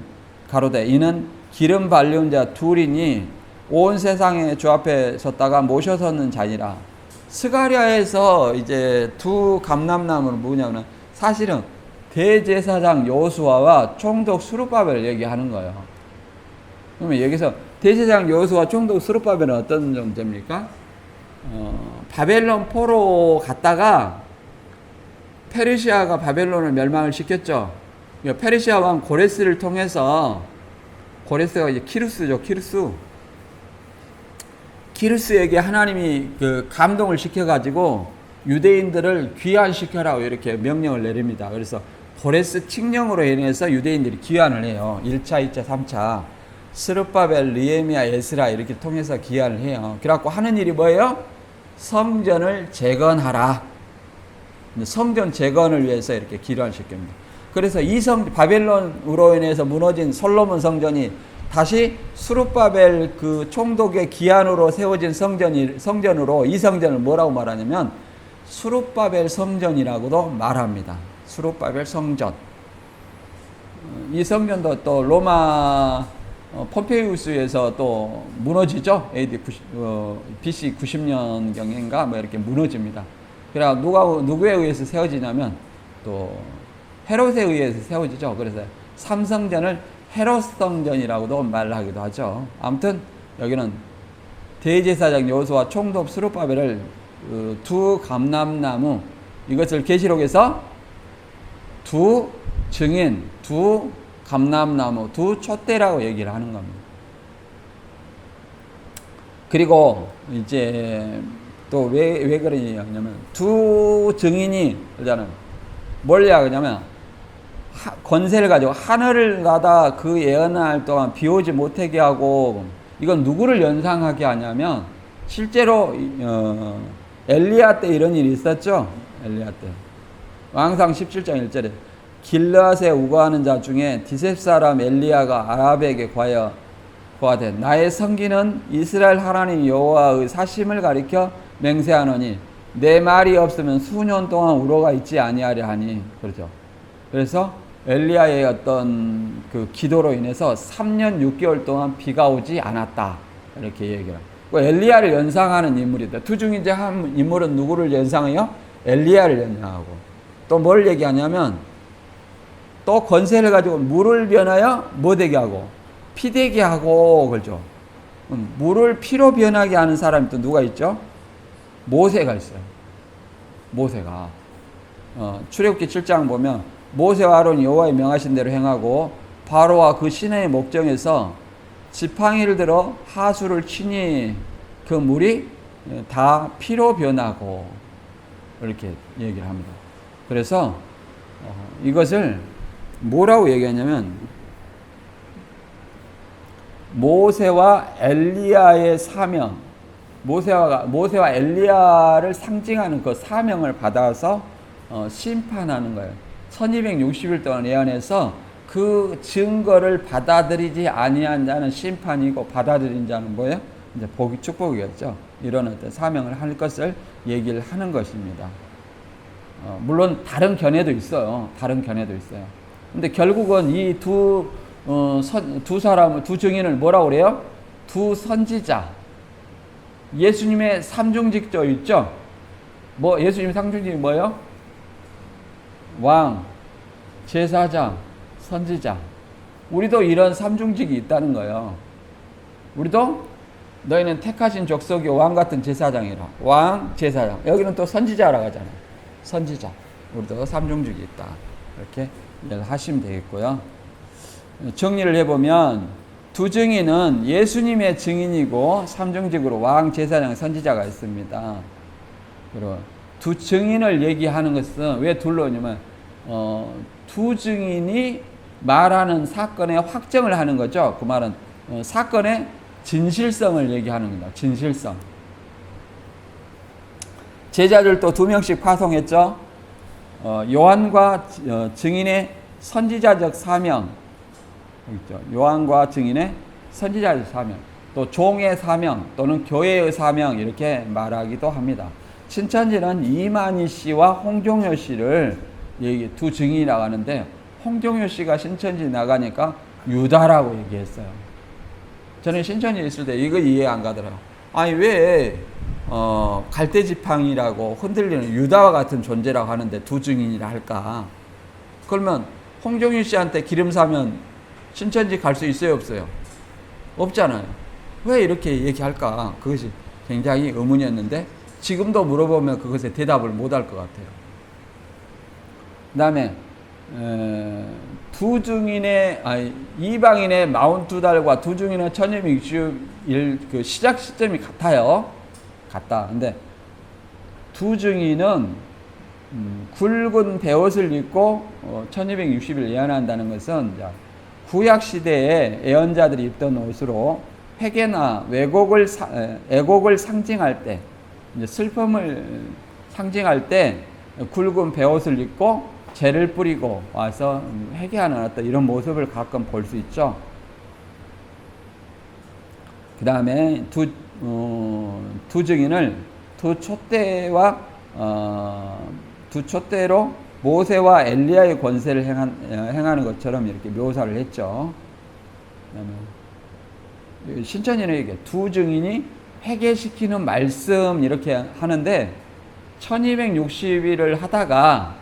기름 발리운 자 둘이니 온 세상의 주 앞에 섰다가 모셔서는 자니라. 스가랴에서 이제 두 감람나무는 뭐냐면 사실은 대제사장 여호수아와 총독 스룹바벨을 얘기하는 거예요. 그러면 여기서 대제사장 여호수아 총독 스룹바벨은 어떤 존재입니까? 바벨론 포로 갔다가 페르시아가 바벨론을 멸망을 시켰죠. 페르시아 왕 고레스를 통해서 고레스가 이제 키루스죠. 키루스에게 하나님이 그 감동을 시켜가지고 유대인들을 귀환시켜라고 이렇게 명령을 내립니다. 그래서 고레스 칙령으로 인해서 유대인들이 귀환을 해요. 1차, 2차, 3차. 스룹바벨, 느헤미야, 에스라 이렇게 통해서 귀환을 해요. 그래갖고 하는 일이 뭐예요? 성전을 재건하라. 성전 재건을 위해서 이렇게 귀환시킵니다. 그래서 바벨론으로 인해서 무너진 솔로몬 성전이 다시 수룹바벨 그 총독의 기한으로 세워진 성전으로 이 성전을 뭐라고 말하냐면 수룹바벨 성전이라고도 말합니다. 수룹바벨 성전. 이 성전도 또 로마 폼페이우스에서 또 무너지죠. BC 90년경인가 뭐 이렇게 무너집니다. 그래 누구에 의해서 세워지냐면 또 헤롯에 의해서 세워지죠. 그래서 삼성전을 헤롯 성전이라고도 말하기도 하죠. 아무튼 여기는 대제사장 여호수아 총독 스룹바벨을 두 감람나무, 이것을 계시록에서 두 증인, 두 감람나무, 두 촛대라고 얘기를 하는 겁니다. 그리고 이제 또 왜 그러냐면 두 증인이 그러잖아요. 뭘 이야기하냐면 권세를 가지고 하늘을 나다 그 예언할 동안 비 오지 못하게 하고, 이건 누구를 연상하게 하냐면 실제로 엘리야 때 이런 일이 있었죠. 엘리야 때 왕상 17장 1절에 길르앗에 우거하는 자 중에 디셉 사람 엘리야가 아합에게 고하되 나의 성기는 이스라엘 하나님 여호와의 사심을 가리켜 맹세하노니 내 말이 없으면 수년 동안 우로가 있지 아니하려 하니. 그렇죠. 그래서 엘리야의 어떤 그 기도로 인해서 3년 6개월 동안 비가 오지 않았다, 이렇게 얘기해요. 엘리야를 연상하는 인물이다. 두 중 이제 한 인물은 누구를 연상해요? 엘리야를 연상하고, 또 뭘 얘기하냐면 또 권세를 가지고 물을 변하여 뭐 되게 하고 피 되게 하고, 그렇죠. 물을 피로 변하게 하는 사람이 또 누가 있죠? 모세가 있어요. 모세가 출애굽기 7장 보면 모세와 아론이 여호와의 명하신 대로 행하고 바로와 그 시내의 목정에서 지팡이를 들어 하수를 치니 그 물이 다 피로 변하고, 이렇게 얘기를 합니다. 그래서 이것을 뭐라고 얘기하냐면 모세와 엘리야의 사명, 모세와 엘리야를 상징하는 그 사명을 받아서 심판하는 거예요. 1260일 동안 예언해서 그 증거를 받아들이지 아니한 자는 심판이고 받아들인 자는 뭐예요? 이제 복이 축복이겠죠. 이런 어떤 사명을 할 것을 얘기를 하는 것입니다. 물론 다른 견해도 있어요. 근데 결국은 이 두 증인을 뭐라고 그래요? 두 선지자. 예수님의 삼중직조 있죠? 예수님의 삼중직이 뭐예요? 왕, 제사장, 선지자. 우리도 이런 삼중직이 있다는 거예요. 우리도 너희는 택하신 족속이 왕 같은 제사장이라. 왕, 제사장. 여기는 또 선지자라고 하잖아요. 선지자. 우리도 삼중직이 있다. 이렇게 하시면 되겠고요. 정리를 해보면 두 증인은 예수님의 증인이고 삼중직으로 왕, 제사장, 선지자가 있습니다. 그리고 두 증인을 얘기하는 것은 왜 둘러냐면 두 증인이 말하는 사건의 확정을 하는 거죠. 그 말은 사건의 진실성을 얘기하는 겁니다. 진실성. 제자들도 2명씩 파송했죠. 요한과 증인의 선지자적 사명 있죠. 요한과 증인의 선지자적 사명, 또 종의 사명 또는 교회의 사명, 이렇게 말하기도 합니다. 신천지는 이만희 씨와 홍종효 씨를 두 증인이라고 하는데, 홍종효 씨가 신천지 나가니까 유다라고 얘기했어요. 저는 신천지에 있을 때 이거 이해 안 가더라고요. 아니 왜 갈대지팡이라고 흔들리는 유다와 같은 존재라고 하는데 두 증인이라 할까? 그러면 홍종효 씨한테 기름 사면 신천지 갈 수 있어요, 없어요? 없잖아요. 왜 이렇게 얘기할까? 그것이 굉장히 의문이었는데 지금도 물어보면 그것에 대답을 못할 것 같아요. 그 다음에 이방인의 42달과 두 증인의 1261 그 시작 시점이 같아요. 같다. 근데 두 증인은 굵은 베옷을 입고 1260일 예언한다는 것은 구약 시대에 예언자들이 입던 옷으로 회개나 애곡을 상징할 때, 이제 슬픔을 상징할 때 굵은 베옷을 입고 죄를 뿌리고 와서 회개하는 어떤 이런 모습을 가끔 볼 수 있죠. 그 다음에 두 증인을 두 촛대로 모세와 엘리야의 권세를 행하는 것처럼 이렇게 묘사를 했죠. 신천지는 이게 두 증인이 회개시키는 말씀 이렇게 하는데 1260일을 하다가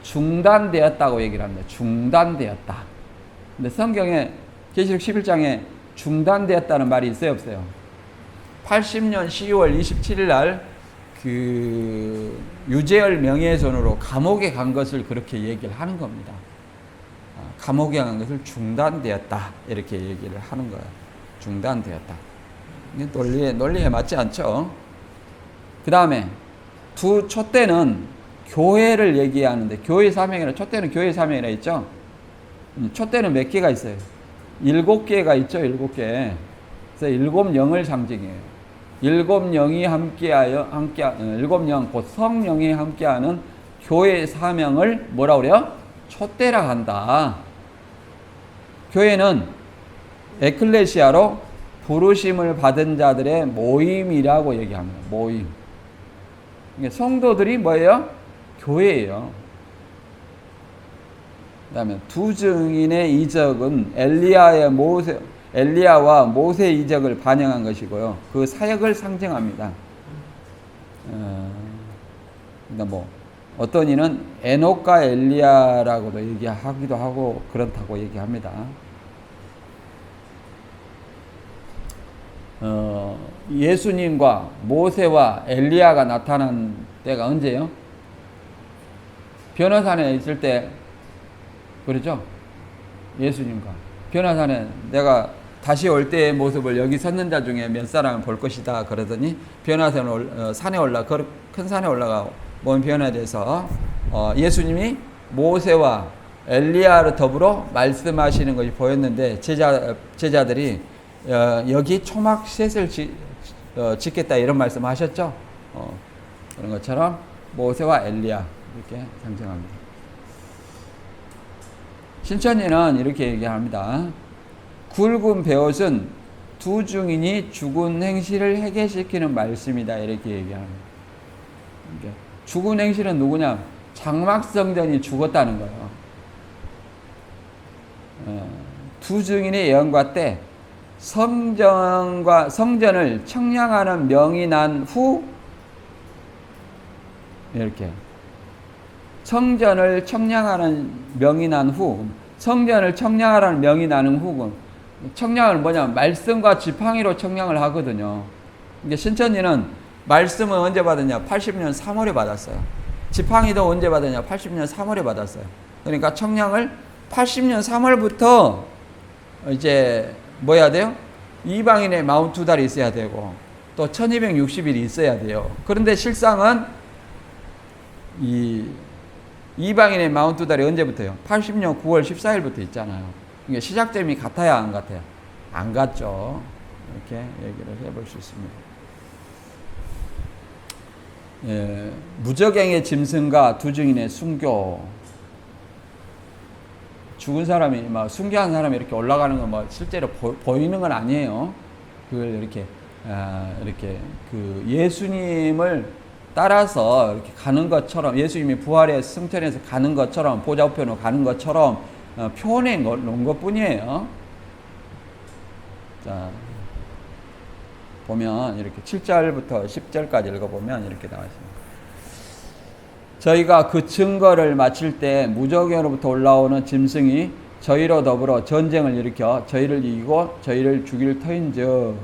중단되었다고 얘기를 합니다. 중단되었다. 근데 성경에 계시록 11장에 중단되었다는 말이 있어요, 없어요? 80년 12월 27일 날 유재열 명예훼손으로 감옥에 간 것을 그렇게 얘기를 하는 겁니다. 감옥에 간 것을 중단되었다 이렇게 얘기를 하는 거예요. 중단되었다. 논리에 맞지 않죠? 그 다음에 두 촛대는 교회를 얘기하는데 교회 사명이라 촛대는 교회 사명이라 있죠? 촛대는 몇 개가 있어요? 7개가 있죠. 7개. 그래서 7영을 상징해요. 7영이 일곱 영, 곧 성령이 함께하는 교회의 사명을 뭐라 그래요? 촛대라 한다. 교회는 에클레시아로 부르심을 받은 자들의 모임이라고 얘기합니다. 모임. 성도들이 뭐예요? 교회예요. 그 다음에 두 증인의 이적은 엘리야와 모세의 이적을 반영한 것이고요. 그 사역을 상징합니다. 그러니까 어떤 이는 에녹과 엘리야라고도 얘기하기도 하고 그렇다고 얘기합니다. 예수님과 모세와 엘리야가 나타난 때가 언제요? 변화산에 있을 때 그렇죠? 예수님과 변화산에 내가 다시 올 때의 모습을 여기 섰는 자 중에 몇 사람을 볼 것이다 그러더니 산에 큰 산에 올라가 몸이 변화돼서 예수님이 모세와 엘리야를 더불어 말씀하시는 것이 보였는데 제자들이 여기 초막셋을 짓겠다 이런 말씀하셨죠. 그런 것처럼 모세와 엘리야 이렇게 상징합니다. 신천지는 이렇게 얘기합니다. 굵은 베옷은 두 증인이 죽은 행실을 회개시키는 말씀이다 이렇게 얘기합니다. 죽은 행실은 누구냐? 장막성전이 죽었다는 거예요. 두 증인의 예언과 때 성전을 청량하는 명이 난 후 이렇게 성전을 청량하라는 명이 난 후 청량은 뭐냐면 말씀과 지팡이로 청량을 하거든요. 이게 신천지는 말씀은 언제 받았냐? 80년 3월에 받았어요. 지팡이도 언제 받았냐? 80년 3월에 받았어요. 그러니까 청량을 80년 3월부터 이제 뭐 해야 돼요? 이방인의 42달이 있어야 되고 또 1260일이 있어야 돼요. 그런데 실상은 이방인의 42달이 언제부터요? 80년 9월 14일부터 있잖아요. 이게 시작점이 같아야 안 같아요? 안 같죠. 이렇게 얘기를 해볼 수 있습니다. 무적행의 짐승과 두 증인의 순교. 죽은 사람이 순교한 사람이 이렇게 올라가는 건 실제로 보이는 건 아니에요. 그걸 이렇게 예수님을 따라서 이렇게 가는 것처럼 예수님이 부활의 승천해서 가는 것처럼 보좌 우편으로 가는 것처럼 표현해 놓은 것 뿐이에요. 자, 보면 이렇게 7절부터 10절까지 읽어보면 이렇게 나와 있습니다. 저희가 그 증거를 마칠 때 무적행으로부터 올라오는 짐승이 저희로 더불어 전쟁을 일으켜 저희를 이기고 저희를 죽일 터인즉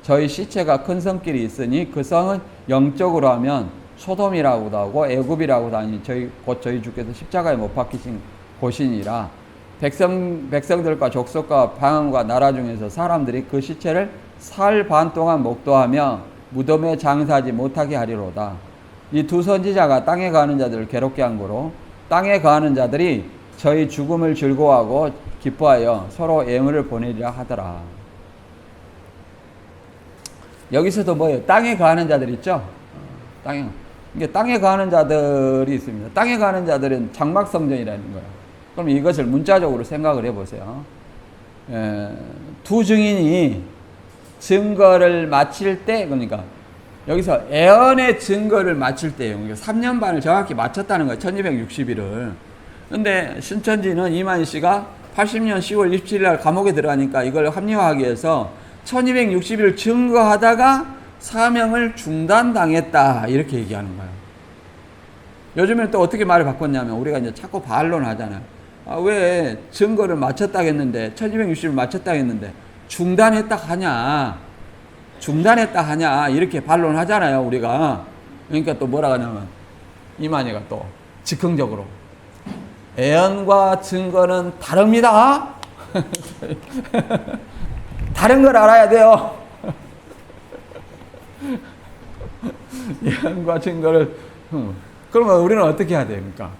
저희 시체가 큰 성길이 있으니 그 성은 영적으로 하면 소돔이라고도 하고 애굽이라고도 하니 곧 저희 주께서 십자가에 못 박히신 곳이니라. 백성들과 족속과 방언과 나라 중에서 사람들이 그 시체를 살 반 동안 목도하며 무덤에 장사하지 못하게 하리로다. 이 두 선지자가 땅에 거하는 자들을 괴롭게 한 거로 땅에 거하는 자들이 저희 죽음을 즐거워하고 기뻐하여 서로 예물을 보내리라 하더라. 여기서도 뭐예요? 땅에 거하는 자들 있죠? 땅에 거하는 자들이 있습니다. 땅에 거하는 자들은 장막성전이라는 거예요. 그럼 이것을 문자적으로 생각을 해보세요. 두 증인이 증거를 마칠 때, 그러니까 여기서 애언의 증거를 마칠 때예요. 그러니까 3년 반을 정확히 마쳤다는 거예요. 1260일을. 근데 신천지는 이만희 씨가 80년 10월 27일 날 감옥에 들어가니까 이걸 합리화하기 위해서 1260일 증거하다가 사명을 중단당했다. 이렇게 얘기하는 거예요. 요즘에는 또 어떻게 말을 바꿨냐면 우리가 이제 자꾸 반론하잖아요. 왜 증거를 마쳤다 했는데 1260일 마쳤다 했는데 중단했다 하냐. 중단했다 하냐. 이렇게 반론하잖아요. 우리가. 그러니까 또 뭐라 하냐면 이만희가 또 즉흥적으로 애언과 증거는 다릅니다. 다른 걸 알아야 돼요. 예언과 증거를 그러면 우리는 어떻게 해야 됩니까?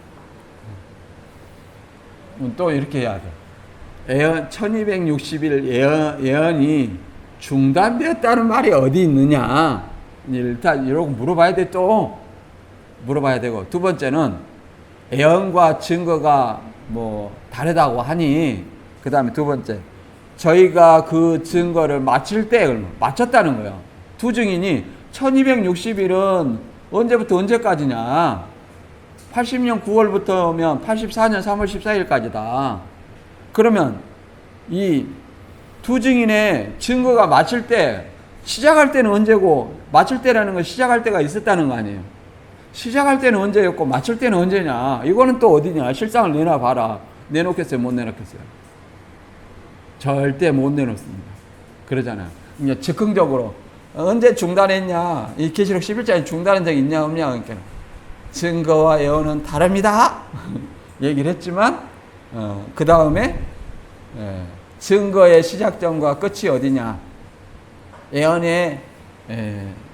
또 이렇게 해야 돼. 예언 1260일 예언이 중단되었다는 말이 어디 있느냐? 일단 이러고 물어봐야 돼. 또 물어봐야 되고, 두 번째는 예언과 증거가 뭐 다르다고 하니, 그 다음에 두 번째, 저희가 그 증거를 마칠 때 마쳤다는 거예요. 두 증인이 1260일은 언제부터 언제까지냐? 80년 9월부터면 84년 3월 14일까지다. 그러면 이 두 증인의 증거가 마칠 때, 시작할 때는 언제고 마칠 때라는 건 시작할 때가 있었다는 거 아니에요. 시작할 때는 언제였고 마칠 때는 언제냐? 이거는 또 어디냐? 실상을 내놔봐라. 내놓겠어요? 못 내놓겠어요? 절대 못 내놓습니다. 그러잖아요. 이제 즉흥적으로 언제 중단했냐? 이 계시록 11장에 중단한 적이 있냐 없냐? 그러니까 증거와 예언은 다릅니다. 얘기를 했지만 그 다음에 증거의 시작점과 끝이 어디냐? 예언의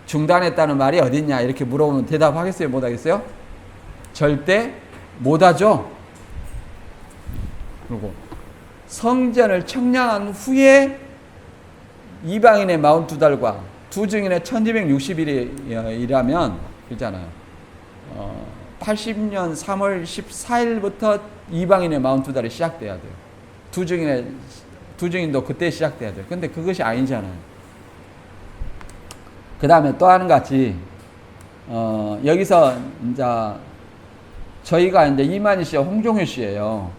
중단했다는 말이 어디냐? 이렇게 물어보면 대답하겠어요? 못하겠어요? 절대 못하죠. 그리고 성전을 청량한 후에 이방인의 42달과 두 증인의 1260일이라면 그렇잖아요. 80년 3월 14일부터 이방인의 42달이 시작돼야 돼요. 두 증인도 그때 시작돼야 돼요. 근데 그것이 아니잖아요. 그 다음에 또 하는 같이 여기서 이제 저희가 이제 이만희 씨와 홍종효 씨예요.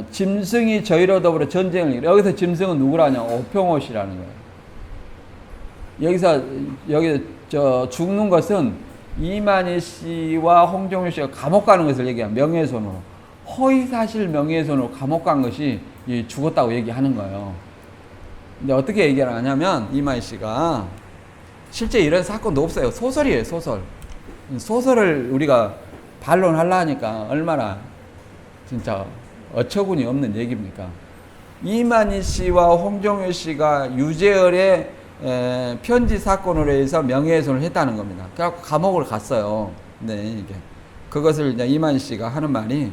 짐승이 저희로 더불어 전쟁을, 여기서 짐승은 누구라냐? 오평호 씨라는 거예요. 여기 죽는 것은 이만희 씨와 홍종효 씨가 감옥 가는 것을 얘기해요. 명예훼손으로. 허위사실 명예훼손으로 감옥 간 것이 죽었다고 얘기하는 거예요. 근데 어떻게 얘기를 하냐면 이만희 씨가 실제 이런 사건도 없어요. 소설이에요, 소설. 소설을 우리가 반론하려 하니까 얼마나 진짜 어처구니 없는 얘기입니까? 이만희 씨와 홍종효 씨가 유재열의 편지 사건으로 해서 명예훼손을 했다는 겁니다. 그래갖고 감옥을 갔어요. 네, 이게 그것을 이제 이만희 씨가 하는 말이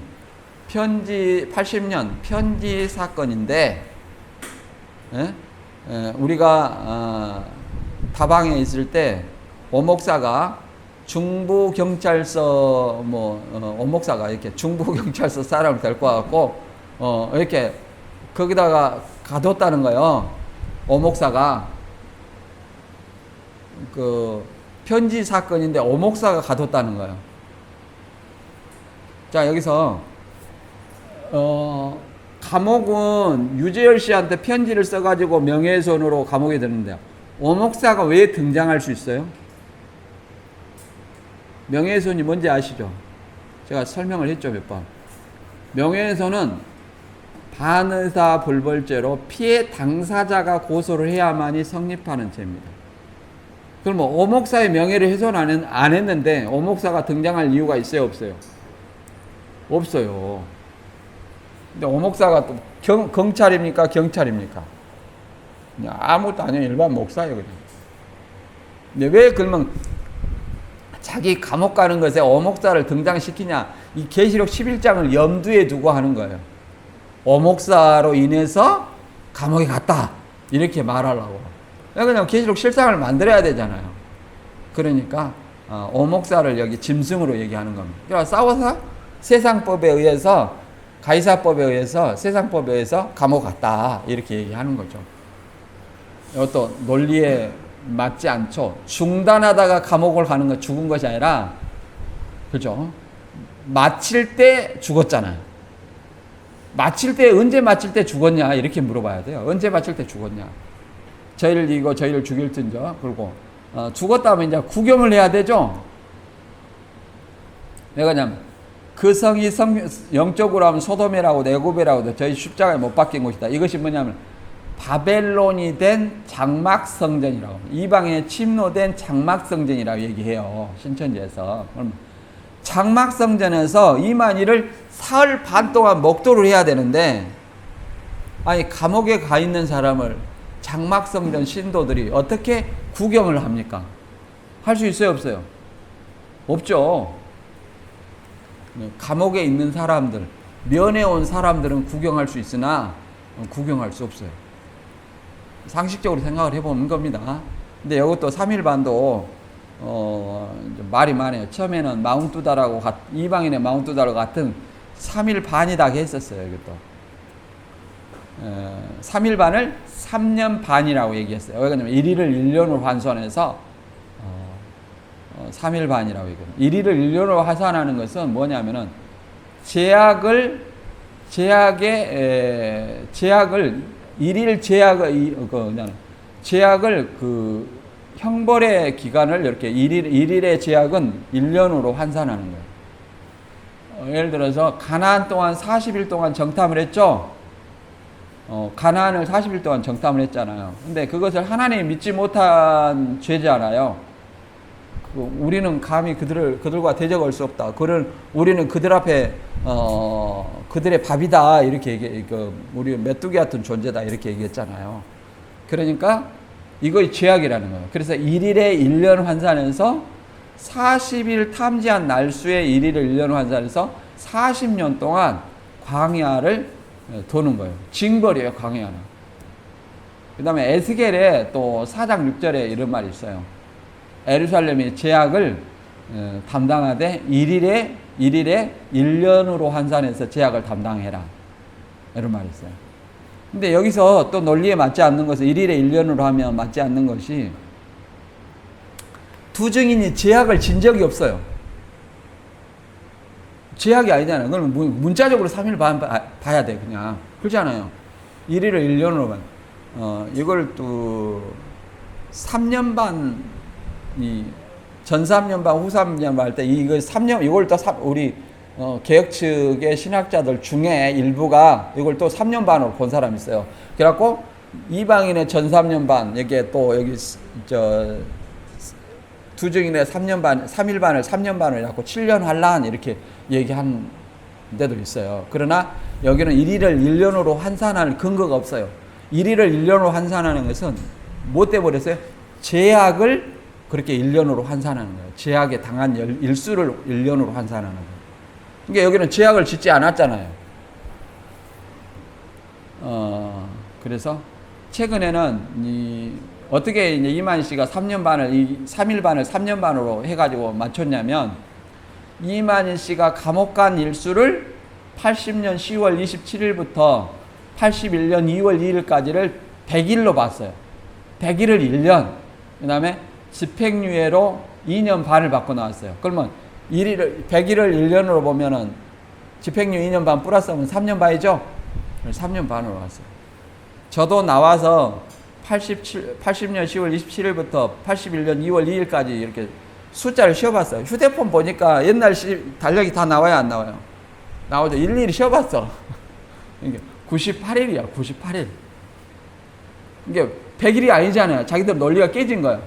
80년 편지 사건인데, 우리가 다방에 있을 때 오목사가 중부경찰서 오목사가 이렇게 중부경찰서 사람을 데리고 와갖고 이렇게 거기다가 가뒀다는 거예요. 오목사가 그 편지 사건인데 오목사가 가뒀다는 거예요. 자, 여기서 감옥은 유재열 씨한테 편지를 써가지고 명예훼손으로 감옥에 드는데 오목사가 왜 등장할 수 있어요? 명예훼손이 뭔지 아시죠? 제가 설명을 했죠, 몇 번. 명예훼손은 반의사 불벌죄로 피해 당사자가 고소를 해야만이 성립하는 죄입니다. 그럼 오목사의 명예를 훼손 안 했는데 오목사가 등장할 이유가 있어요, 없어요? 없어요. 근데 오목사가 또 경찰입니까? 경찰입니까? 그냥 아무것도 아니에요. 일반 목사예요, 그냥. 근데 왜 그러면 자기 감옥 가는 것에 오목사를 등장시키냐? 이 계시록 11장을 염두에 두고 하는 거예요. 오목사로 인해서 감옥에 갔다. 이렇게 말하려고. 그냥 계시록 실상을 만들어야 되잖아요. 그러니까 오목사를 여기 짐승으로 얘기하는 겁니다. 그러니까 싸워서 세상법에 의해서, 가이사법에 의해서, 세상법에 의해서 감옥 갔다. 이렇게 얘기하는 거죠. 이것도 논리에 맞지 않죠. 중단하다가 감옥을 가는 건 죽은 것이 아니라, 그죠? 마칠 때 죽었잖아요. 마칠 때, 언제 마칠 때 죽었냐? 이렇게 물어봐야 돼요. 언제 마칠 때 죽었냐? 저희를 이고 저희를 죽일진저. 그리고, 죽었다면 이제 구경을 해야 되죠? 왜 그러냐면, 그 성이 영적으로 하면 소돔이라고 애굽이라고 저희 십자가에 못 박힌 곳이다. 이것이 뭐냐면, 바벨론이 된 장막성전이라고, 이방에 침노된 장막성전이라고 얘기해요. 신천지에서. 장막성전에서 이만희를 사흘 반 동안 목도를 해야 되는데, 아니 감옥에 가 있는 사람을 장막성전 신도들이 어떻게 구경을 합니까? 할 수 있어요, 없어요? 없죠. 감옥에 있는 사람들, 면회 온 사람들은 구경할 수 있으나 구경할 수 없어요. 상식적으로 생각을 해보는 겁니다. 근데 이것도 3일반도 말이 많아요. 처음에는 마운뚜다라고 이방인의 마운뚜다로 같은 3일반이다 했었어요. 이것도 3일반을 3년 반이라고 얘기했어요. 왜 그러냐면 1일을 1년으로 환산해서 3일반이라고 얘기해요. 1일을 1년으로 환산하는 것은 뭐냐면은 제약을 1일 제약을 그 형벌의 기간을 이렇게 1일의 제약은 1년으로 환산하는 거예요. 예를 들어서 가나안 동안 40일 동안 정탐을 했죠. 가나안을 40일 동안 정탐을 했잖아요. 근데 그것을 하나님이 믿지 못한 죄잖아요. 우리는 감히 그들과 대적할 수 없다. 우리는 그들 앞에 그들의 밥이다 이렇게 우리 메뚜기 같은 존재다 이렇게 얘기했잖아요. 그러니까 이거 죄악이라는 거예요. 그래서 1일에 1년 환산해서 40일 탐지한 날수의 1일을 1년 환산해서 40년 동안 광야를 도는 거예요. 징벌이에요, 광야는. 그 다음에 에스겔에 또 4장 6절에 이런 말이 있어요. 예루살렘의 제약을 담당하되 1일에 1년으로 환산해서 제약을 담당해라. 이런 말이 있어요. 근데 여기서 또 논리에 맞지 않는 것은 1일에 1년으로 하면 맞지 않는 것이 두 증인이 제약을 진 적이 없어요. 제약이 아니잖아요. 그러면 문자적으로 3일 반 봐야 돼, 그냥. 그렇잖아요. 1일을 1년으로 이걸 또 3년 반, 전 3년 반, 후 3년 반 할 때 이걸 또 우리 개혁 측의 신학자들 중에 일부가 이걸 또 3년 반으로 본 사람이 있어요. 그래갖고 이방인의 전 3년 반, 여기에 또 여기 두 증인의 3년 반, 3일 반을 3년 반을 해갖고 7년 환란 이렇게 얘기한 데도 있어요. 그러나 여기는 1일을 1년으로 환산할 근거가 없어요. 1일을 1년으로 환산하는 것은 뭐 때문에 제약을 그렇게 1년으로 환산하는 거예요. 제약에 당한 일수를 1년으로 환산하는 거예요. 그러니까 여기는 제약을 짓지 않았잖아요. 그래서 최근에는 어떻게 이제 이만희 씨가 3년 반을 3일 반을 3년 반으로 해가지고 맞췄냐면 이만희 씨가 감옥 간 일수를 80년 10월 27일부터 81년 2월 2일까지를 100일로 봤어요. 100일을 1년. 그 다음에 집행유예로 2년 반을 받고 나왔어요. 그러면 1일을 100일을 1년으로 보면은 집행유예 2년 반 플러스하면 3년 반이죠? 3년 반으로 왔어요. 저도 나와서 80년 10월 27일부터 81년 2월 2일까지 이렇게 숫자를 쉬어봤어요. 휴대폰 보니까 옛날 달력이 다 나와요, 안 나와요? 나오죠. 일일이 쉬어봤어. 이게 98일이야, 98일. 이게 100일이 아니잖아요. 자기들 논리가 깨진 거야.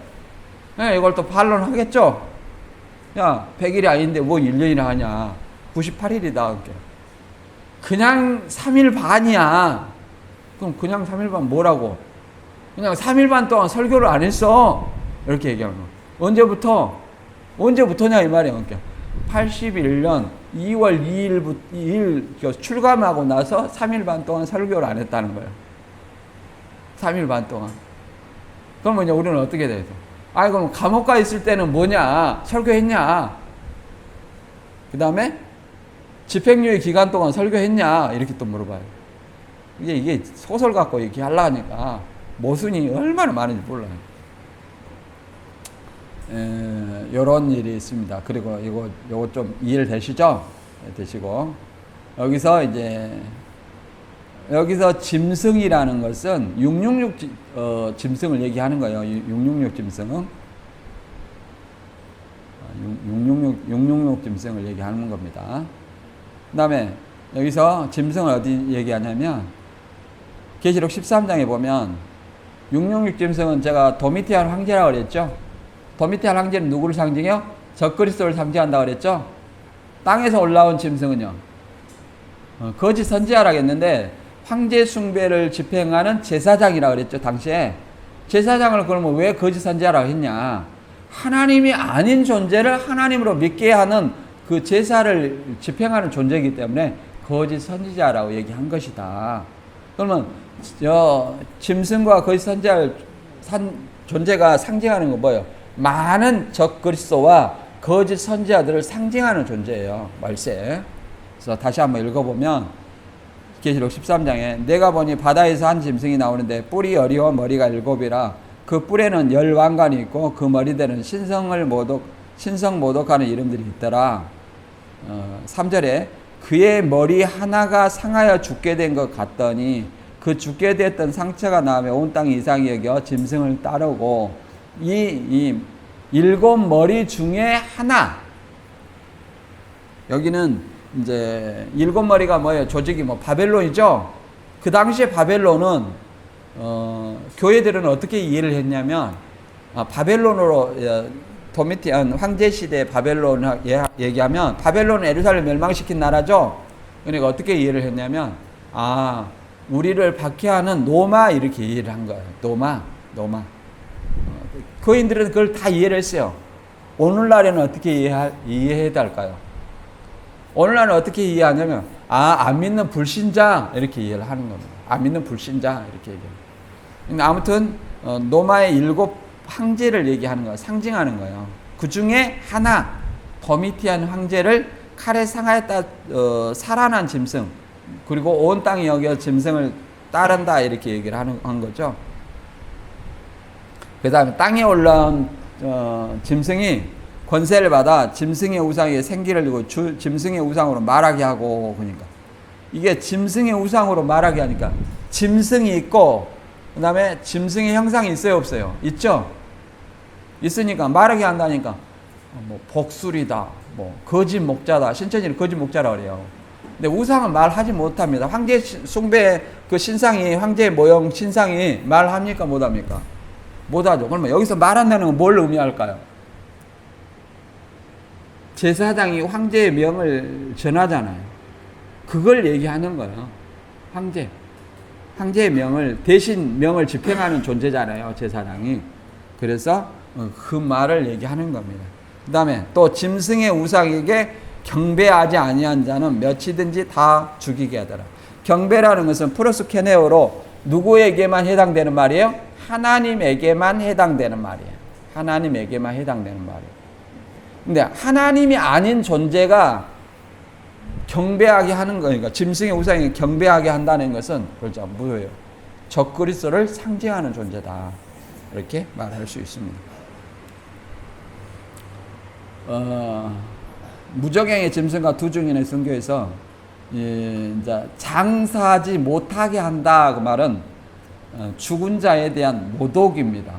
이걸 또 반론하겠죠? 야, 100일이 아닌데 뭐 1년이나 하냐. 98일이다. 그냥 3일 반이야. 그럼 그냥 3일 반 뭐라고? 그냥 3일 반 동안 설교를 안 했어. 이렇게 얘기하는 거. 언제부터냐 이 말이에요. 그러니까 81년 2월 2일 출감하고 나서 3일 반 동안 설교를 안 했다는 거예요. 3일 반 동안. 그러면 이제 우리는 어떻게 돼요? 그럼 감옥 가 있을 때는 뭐냐? 설교했냐? 그 다음에 집행유예 기간 동안 설교했냐? 이렇게 또 물어봐요. 이게 소설 갖고 이렇게 하려니까 모순이 얼마나 많은지 몰라요. 요런 일이 있습니다. 그리고 요거 좀 이해를 되시죠? 되시고. 여기서 짐승이라는 것은 666 짐승을 얘기하는 거예요. 666 짐승. 666 짐승을 얘기하는 겁니다. 그 다음에 여기서 짐승을 어디 얘기하냐면 계시록 13장에 보면 666 짐승은 제가 도미티안 황제라고 그랬죠. 도미티안 황제는 누구를 상징해요? 적그리스도를 상징한다고 그랬죠. 땅에서 올라온 짐승은요, 거짓 선지자라고 했는데 황제 숭배를 집행하는 제사장이라고 그랬죠. 당시에 제사장을 그러면 왜 거짓 선지자라고 했냐, 하나님이 아닌 존재를 하나님으로 믿게 하는 그 제사를 집행하는 존재이기 때문에 거짓 선지자라고 얘기한 것이다. 그러면 짐승과 거짓 선지자 존재가 상징하는 건 뭐예요? 많은 적그리스도와 거짓 선지자들을 상징하는 존재예요. 말세. 그래서 다시 한번 읽어보면 계시록 13장에 내가 보니 바다에서 한 짐승이 나오는데 뿔이 여리와 머리가 7이라 그 뿔에는 10왕관이 있고 그 머리대는 신성 모독하는 이름들이 있더라. 3절에 그의 머리 하나가 상하여 죽게 된 것 같더니 그 죽게 됐던 상처가 나오며 온 땅이 이상히 여겨 짐승을 따르고 이 7 머리 중에 하나, 여기는 이제 7 머리가 뭐예요? 조직이 바벨론이죠. 그 당시에 바벨론은 교회들은 어떻게 이해를 했냐면 바벨론으로 도미티안 황제 시대 바벨론 얘기하면 바벨론은 예루살렘 멸망시킨 나라죠. 그러니까 어떻게 이해를 했냐면 우리를 박해하는 로마 이렇게 이해를 한 거예요. 로마. 교인들은 그걸 다 이해를 했어요. 오늘날에는 어떻게 이해해야 할까요? 오늘날은 어떻게 이해하냐면 안 믿는 불신자 이렇게 이해를 하는 겁니다. 안 믿는 불신자 이렇게 얘기해요. 아무튼 로마의 7 황제를 얘기하는 거예요. 상징하는 거예요. 그 중에 하나, 도미티안 황제를 칼에 상하였다 살아난 짐승, 그리고 온 땅이 여겨 짐승을 따른다 이렇게 얘기를 한 거죠. 그 다음에 땅에 올라온 짐승이 권세를 받아 짐승의 우상에 생기를 주고 짐승의 우상으로 말하게 하고, 그러니까 이게 짐승의 우상으로 말하게 하니까 짐승이 있고 그 다음에 짐승의 형상이 있어요 없어요? 있죠. 있으니까 말하게 한다니까 복술이다, 거짓 목자다. 신천지는 거짓 목자라고 그래요. 근데 우상은 말하지 못합니다. 황제 숭배 그 신상이, 황제의 모형 신상이 말합니까 못합니까? 못하죠. 그러면 여기서 말한다는 건 뭘 의미할까요? 제사장이 황제의 명을 전하잖아요. 그걸 얘기하는 거예요. 황제의 명을, 대신 명을 집행하는 존재잖아요, 제사장이. 그래서 그 말을 얘기하는 겁니다. 그 다음에 또 짐승의 우상에게 경배하지 아니한 자는 몇이든지 다 죽이게 하더라. 경배라는 것은 프로스케네오로 누구에게만 해당되는 말이에요? 하나님에게만 해당되는 말이에요. 하나님에게만 해당되는 말이에요. 근데 하나님이 아닌 존재가 경배하게 하는 거니까, 짐승의 우상에 경배하게 한다는 것은 그렇죠, 뭐예요? 적그리스도를 상징하는 존재다, 이렇게 말할 수 있습니다. 무적행의 짐승과 두 증인의 선교에서 이제 장사하지 못하게 한다, 그 말은 죽은 자에 대한 모독입니다.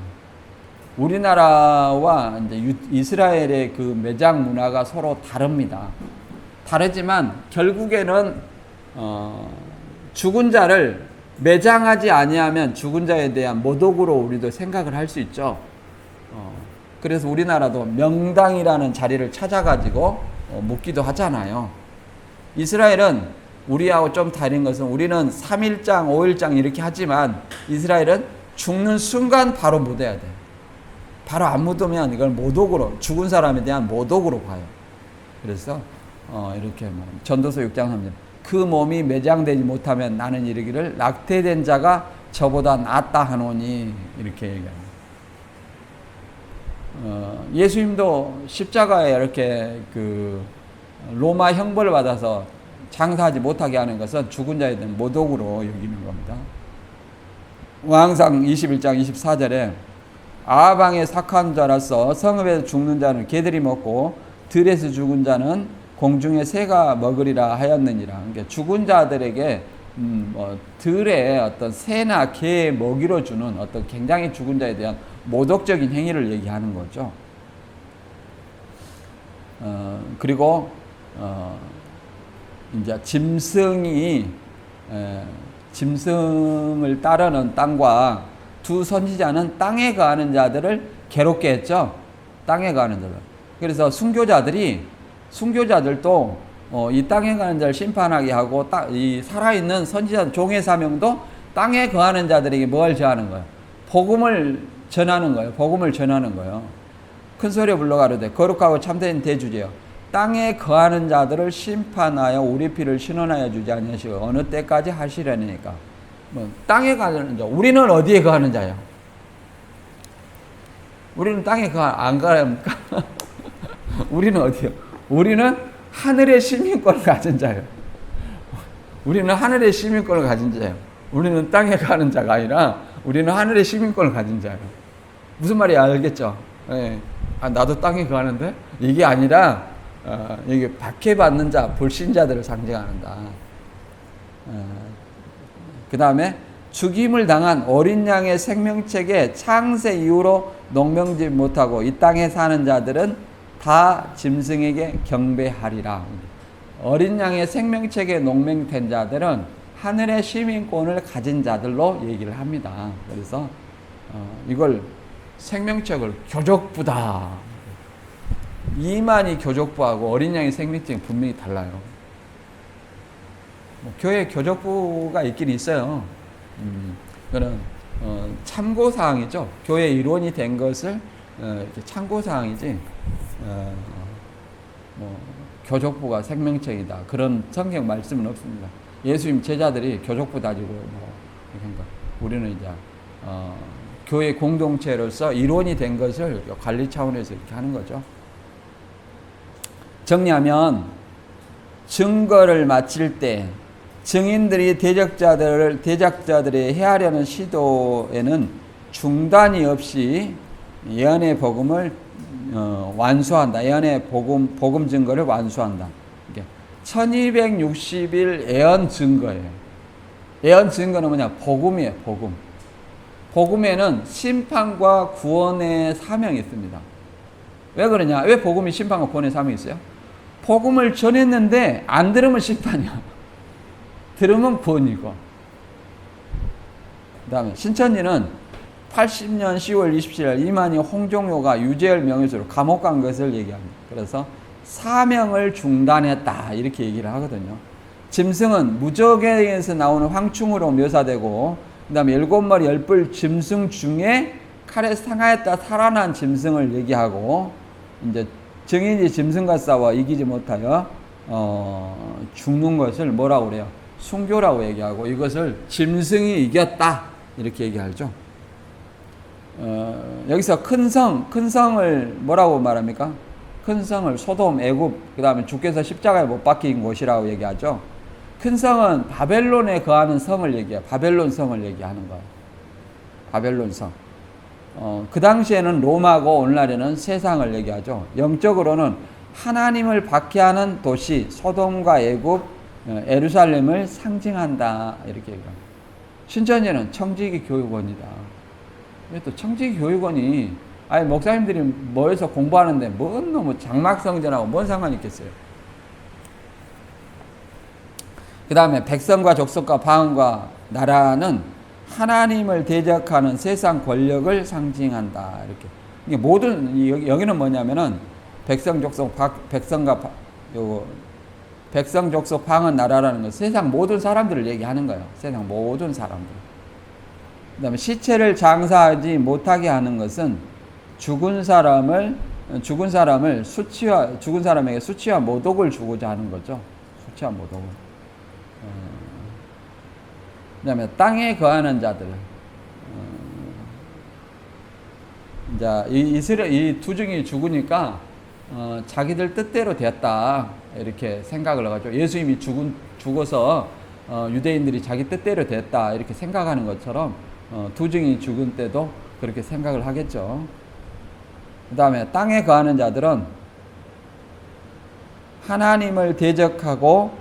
우리나라와 이제 이스라엘의 그 매장 문화가 서로 다릅니다. 다르지만 결국에는 죽은 자를 매장하지 아니하면 죽은 자에 대한 모독으로 우리도 생각을 할 수 있죠. 그래서 우리나라도 명당이라는 자리를 찾아가지고 묻기도 하잖아요. 이스라엘은 우리하고 좀 다른 것은 우리는 3일장, 5일장 이렇게 하지만 이스라엘은 죽는 순간 바로 묻어야 돼요. 바로 안 묻으면 이걸 모독으로, 죽은 사람에 대한 모독으로 봐요. 그래서 이렇게 말합니다. 전도서 6장 3절. 그 몸이 매장되지 못하면 나는 이르기를 낙태된 자가 저보다 낫다 하노니, 이렇게 얘기합니다. 예수님도 십자가에 이렇게 그 로마 형벌을 받아서 장사하지 못하게 하는 것은 죽은 자에 대한 모독으로 여기는 겁니다. 왕상 21장 24절에 아방의 sak한 자라서 성읍에서 죽는 자는 개들이 먹고 들에서 죽은 자는 공중의 새가 먹으리라 하였느니라. 그러니까 죽은 자들에게 들에 어떤 새나 개 먹이로 주는 어떤 굉장히 죽은 자에 대한 모독적인 행위를 얘기하는 거죠. 그리고 이제 짐승을 따르는 땅과 두 선지자는 땅에 거하는 자들을 괴롭게 했죠. 땅에 거하는 자들. 그래서 순교자들도 이 땅에 거하는 자를 심판하게 하고 이 살아있는 선지자 종의 사명도 땅에 거하는 자들에게 뭘 전하는 거예요? 복음을 전하는 거예요. 복음을 전하는 거예요. 큰 소리에 불러 가로되 거룩하고 참된 대주제여 땅에 거하는 자들을 심판하여 우리 피를 신원하여 주지 아니하시고 어느 때까지 하시려니까. 땅에 거하는 자. 우리는 어디에 거하는 자예요? 우리는 땅에 안 거합니까? 우리는 어디요? 우리는 하늘의 시민권을 가진 자예요. 우리는 하늘의 시민권을 가진 자예요. 우리는 땅에 가는 자가 아니라 우리는 하늘의 시민권을 가진 자예요. 무슨 말인지 알겠죠? 네. 나도 땅에 거하는데? 이게 아니라 이게 박해받는 자, 불신자들을 상징한다. 그 다음에 죽임을 당한 어린 양의 생명책에 창세 이후로 농명지 못하고 이 땅에 사는 자들은 다 짐승에게 경배하리라. 어린 양의 생명책에 농명된 자들은 하늘의 시민권을 가진 자들로 얘기를 합니다. 그래서 이걸 생명책을 교족부다. 이만희 교족부하고 어린 양의 생명책은 분명히 달라요. 교회 교족부가 있긴 있어요. 그는 참고사항이죠. 교회 일원이 된 것을 이렇게 참고사항이지. 교족부가 생명책이다. 그런 성경 말씀은 없습니다. 예수님 제자들이 교족부 다지고 그러니까 우리는 이제 교회 공동체로서 일원이 된 것을 관리 차원에서 이렇게 하는 거죠. 정리하면 증거를 마칠 때 증인들이 대적자들이 해하려는 시도에는 중단이 없이 예언의 복음을 완수한다. 예언의 복음 증거를 완수한다. 1260일 예언 증거예요. 예언 증거는 뭐냐? 복음이에요. 복음. 복음에는 심판과 구원의 사명이 있습니다. 왜 그러냐? 왜 복음이 심판과 구원의 사명이 있어요? 복음을 전했는데 안 들으면 심판이야. 들으면 구원이고. 그 다음에 신천지는 80년 10월 27일 이만희 홍종효가 유재열 명예수로 감옥 간 것을 얘기합니다. 그래서 사명을 중단했다 이렇게 얘기를 하거든요. 짐승은 무적에서 나오는 황충으로 묘사되고 그 다음에 7마리 10뿔 짐승 중에 칼에 상하였다 살아난 짐승을 얘기하고 이제 증인이 짐승과 싸워 이기지 못하여 죽는 것을 뭐라고 그래요? 순교라고 얘기하고 이것을 짐승이 이겼다 이렇게 얘기하죠. 여기서 큰 성을 뭐라고 말합니까? 큰 성을 소돔, 애굽, 그 다음에 주께서 십자가에 못 박힌 곳이라고 얘기하죠. 큰 성은 바벨론에 거하는 성을 얘기해요. 바벨론 성을 얘기하는 거예요. 바벨론 성. 그 당시에는 로마고 오늘날에는 세상을 얘기하죠. 영적으로는 하나님을 박해하는 도시 소돔과 애굽, 예루살렘을 상징한다 이렇게 얘기합니다. 신천지는 청지기 교육원이다. 또 청지기 교육원이 목사님들이 모여서 공부하는데 뭔 놈의 장막성전하고 뭔 상관이 있겠어요. 그 다음에 백성과 족속과 방언과 나라는 하나님을 대적하는 세상 권력을 상징한다 이렇게. 이게 모든 여기는 뭐냐면은 백성 족속 방언 나라라는 건 세상 모든 사람들을 얘기하는 거예요. 세상 모든 사람들. 그 다음에 시체를 장사하지 못하게 하는 것은 죽은 사람에게 수치와 모독을 주고자 하는 거죠. 수치와 모독을. 그 다음에 땅에 거하는 자들. 이제 이 두 증이 죽으니까 자기들 뜻대로 되었다 이렇게 생각을 해가지고 예수님이 죽어서 유대인들이 자기 뜻대로 됐다 이렇게 생각하는 것처럼 두 증인이 죽은 때도 그렇게 생각을 하겠죠. 그 다음에 땅에 거하는 자들은 하나님을 대적하고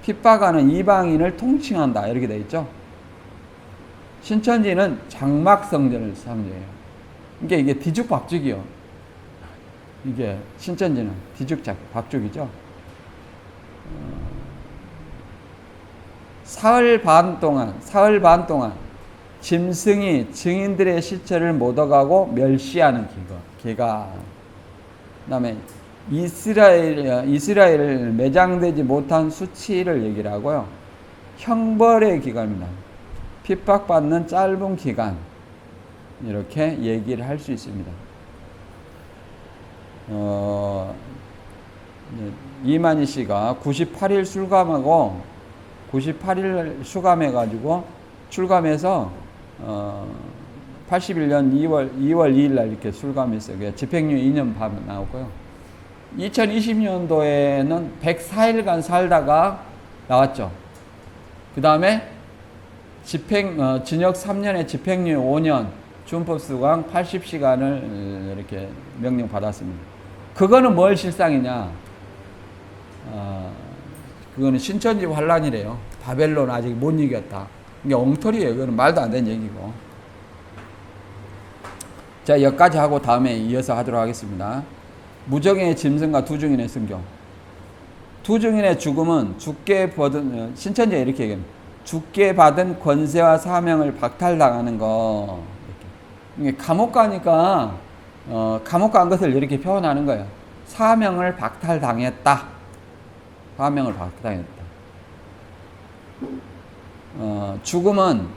핍박하는 이방인을 통칭한다. 이렇게 되어 있죠. 신천지는 장막성전을 상징해요. 그러니까 이게 뒤죽박죽이요. 이게 신천지는 뒤죽박죽이죠. 사흘 반 동안 짐승이 증인들의 시체를 못 오가고 멸시하는 기간. 그다음에 이스라엘 매장되지 못한 수치를 얘기를 하고요. 형벌의 기간입니다. 핍박받는 짧은 기간. 이렇게 얘기를 할 수 있습니다. 이만희 씨가 98일 수감하고 98일 수감해가지고 출감해서 81년 2월 2일 날 이렇게 출감했어요. 집행유예 2년 반 나오고요. 2020년도에는 104일간 살다가 나왔죠. 그 다음에 징역 3년에 집행유예 5년, 준법수강 80시간을 이렇게 명령 받았습니다. 그거는 뭘 실상이냐? 그거는 신천지 환란이래요. 바벨론 아직 못 이겼다. 이게 엉터리예요. 그거는 말도 안 되는 얘기고. 자, 여기까지 하고 다음에 이어서 하도록 하겠습니다. 무정의 짐승과 두 증인의 순교. 두 증인의 죽음은 신천지가 이렇게 얘기합니다. 죽게 받은 권세와 사명을 박탈당하는 거. 이렇게. 감옥 가니까 감옥 간 것을 이렇게 표현하는 거예요. 사명을 박탈당했다. 사명을 박탈당했다. 죽음은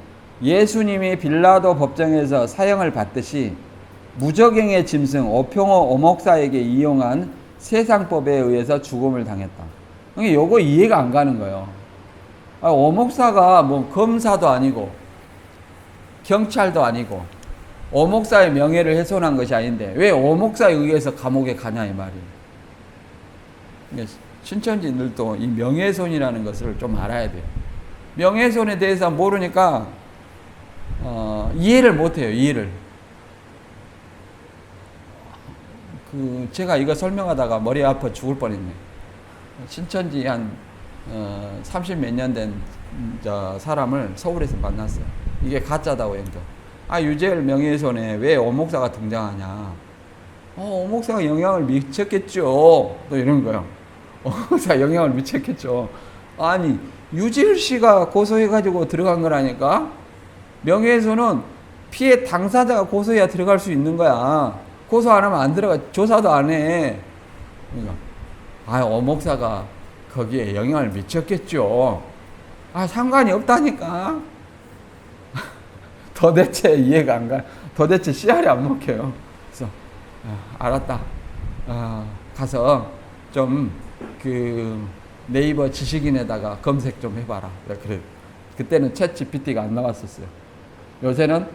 예수님이 빌라도 법정에서 사형을 받듯이 무적행의 짐승 오평호 오목사에게 이용한 세상법에 의해서 죽음을 당했다. 그러니까 요거 이해가 안 가는 거예요. 오목사가 뭐 검사도 아니고 경찰도 아니고 오목사의 명예를 훼손한 것이 아닌데 왜 오목사에 의해서 감옥에 가냐 이 말이에요. 그러니까 신천지들도 이 명예훼손이라는 것을 좀 알아야 돼요. 명예훼손에 대해서 모르니까 이해를 못해요. 이해를. 제가 이거 설명하다가 머리 아파 죽을 뻔했네. 신천지 한 30몇 년 된 사람을 서울에서 만났어요. 이게 가짜다고 했죠. 유재열 명예훼손에 왜 오목사가 등장하냐. 오목사가 영향을 미쳤겠죠. 또 이런 거예요. 오목사가 영향을 미쳤겠죠. 아니 유재열 씨가 고소해가지고 들어간 거라니까. 명예훼손은 피해 당사자가 고소해야 들어갈 수 있는 거야. 고소 안 하면 안 들어가. 조사도 안 해. 그러니까 오목사가 거기에 영향을 미쳤겠죠. 상관이 없다니까. 도대체 이해가 안 가. 도대체 씨알이 안 먹혀요. 그래서 알았다. 가서 좀 네이버 지식인에다가 검색 좀 해봐라. 그래. 그때는 챗 GPT가 안 나왔었어요. 요새는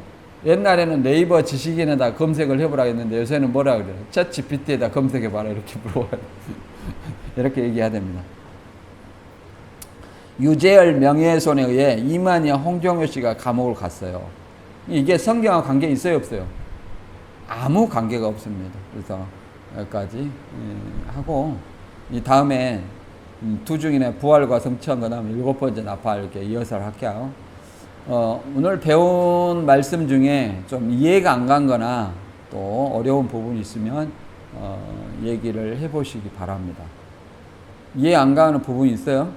옛날에는 네이버 지식인에다 검색을 해보라 했는데 요새는 뭐라 그래요? 챗 GPT에다 검색해봐라 이렇게 물어봐요. 이렇게 얘기해야 됩니다. 유재열 명예훼손에 의해 이만희와 홍정효 씨가 감옥을 갔어요. 이게 성경과 관계 있어요 없어요? 아무 관계가 없습니다. 그래서 여기까지 하고 이 다음에 두 증인의 부활과 성취한 그 다음에 7번째 나팔 이렇게 이어서 할게요. 오늘 배운 말씀 중에 좀 이해가 안 간 거나 또 어려운 부분이 있으면 얘기를 해보시기 바랍니다. 이해 안 가는 부분이 있어요?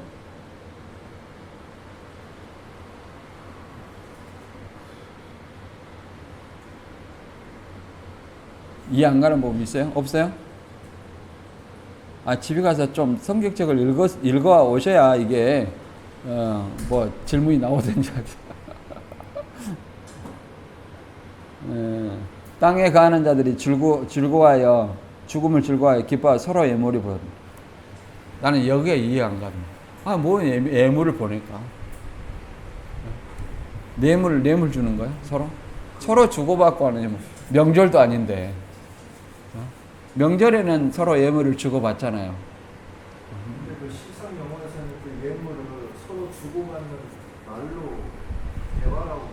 이해 안 가는 부분 있어요? 없어요? 집에 가서 좀 성경책을 읽어 오셔야 이게 뭐 질문이 나오든지 땅에 가는 자들이 즐거워하여 죽음을 즐거워하여 기뻐하여 서로 예물을 보내. 나는 여기에 이해 안 갑니다. 뭐 예물을 보낼까? 뇌물 주는 거야? 서로 주고받고 하는 예물. 명절도 아닌데. 명절에는 서로 예물을 주고받잖아요. 근데 그 시상 영어에서는 그 예물을 서로 주고받는 말로 대화라고.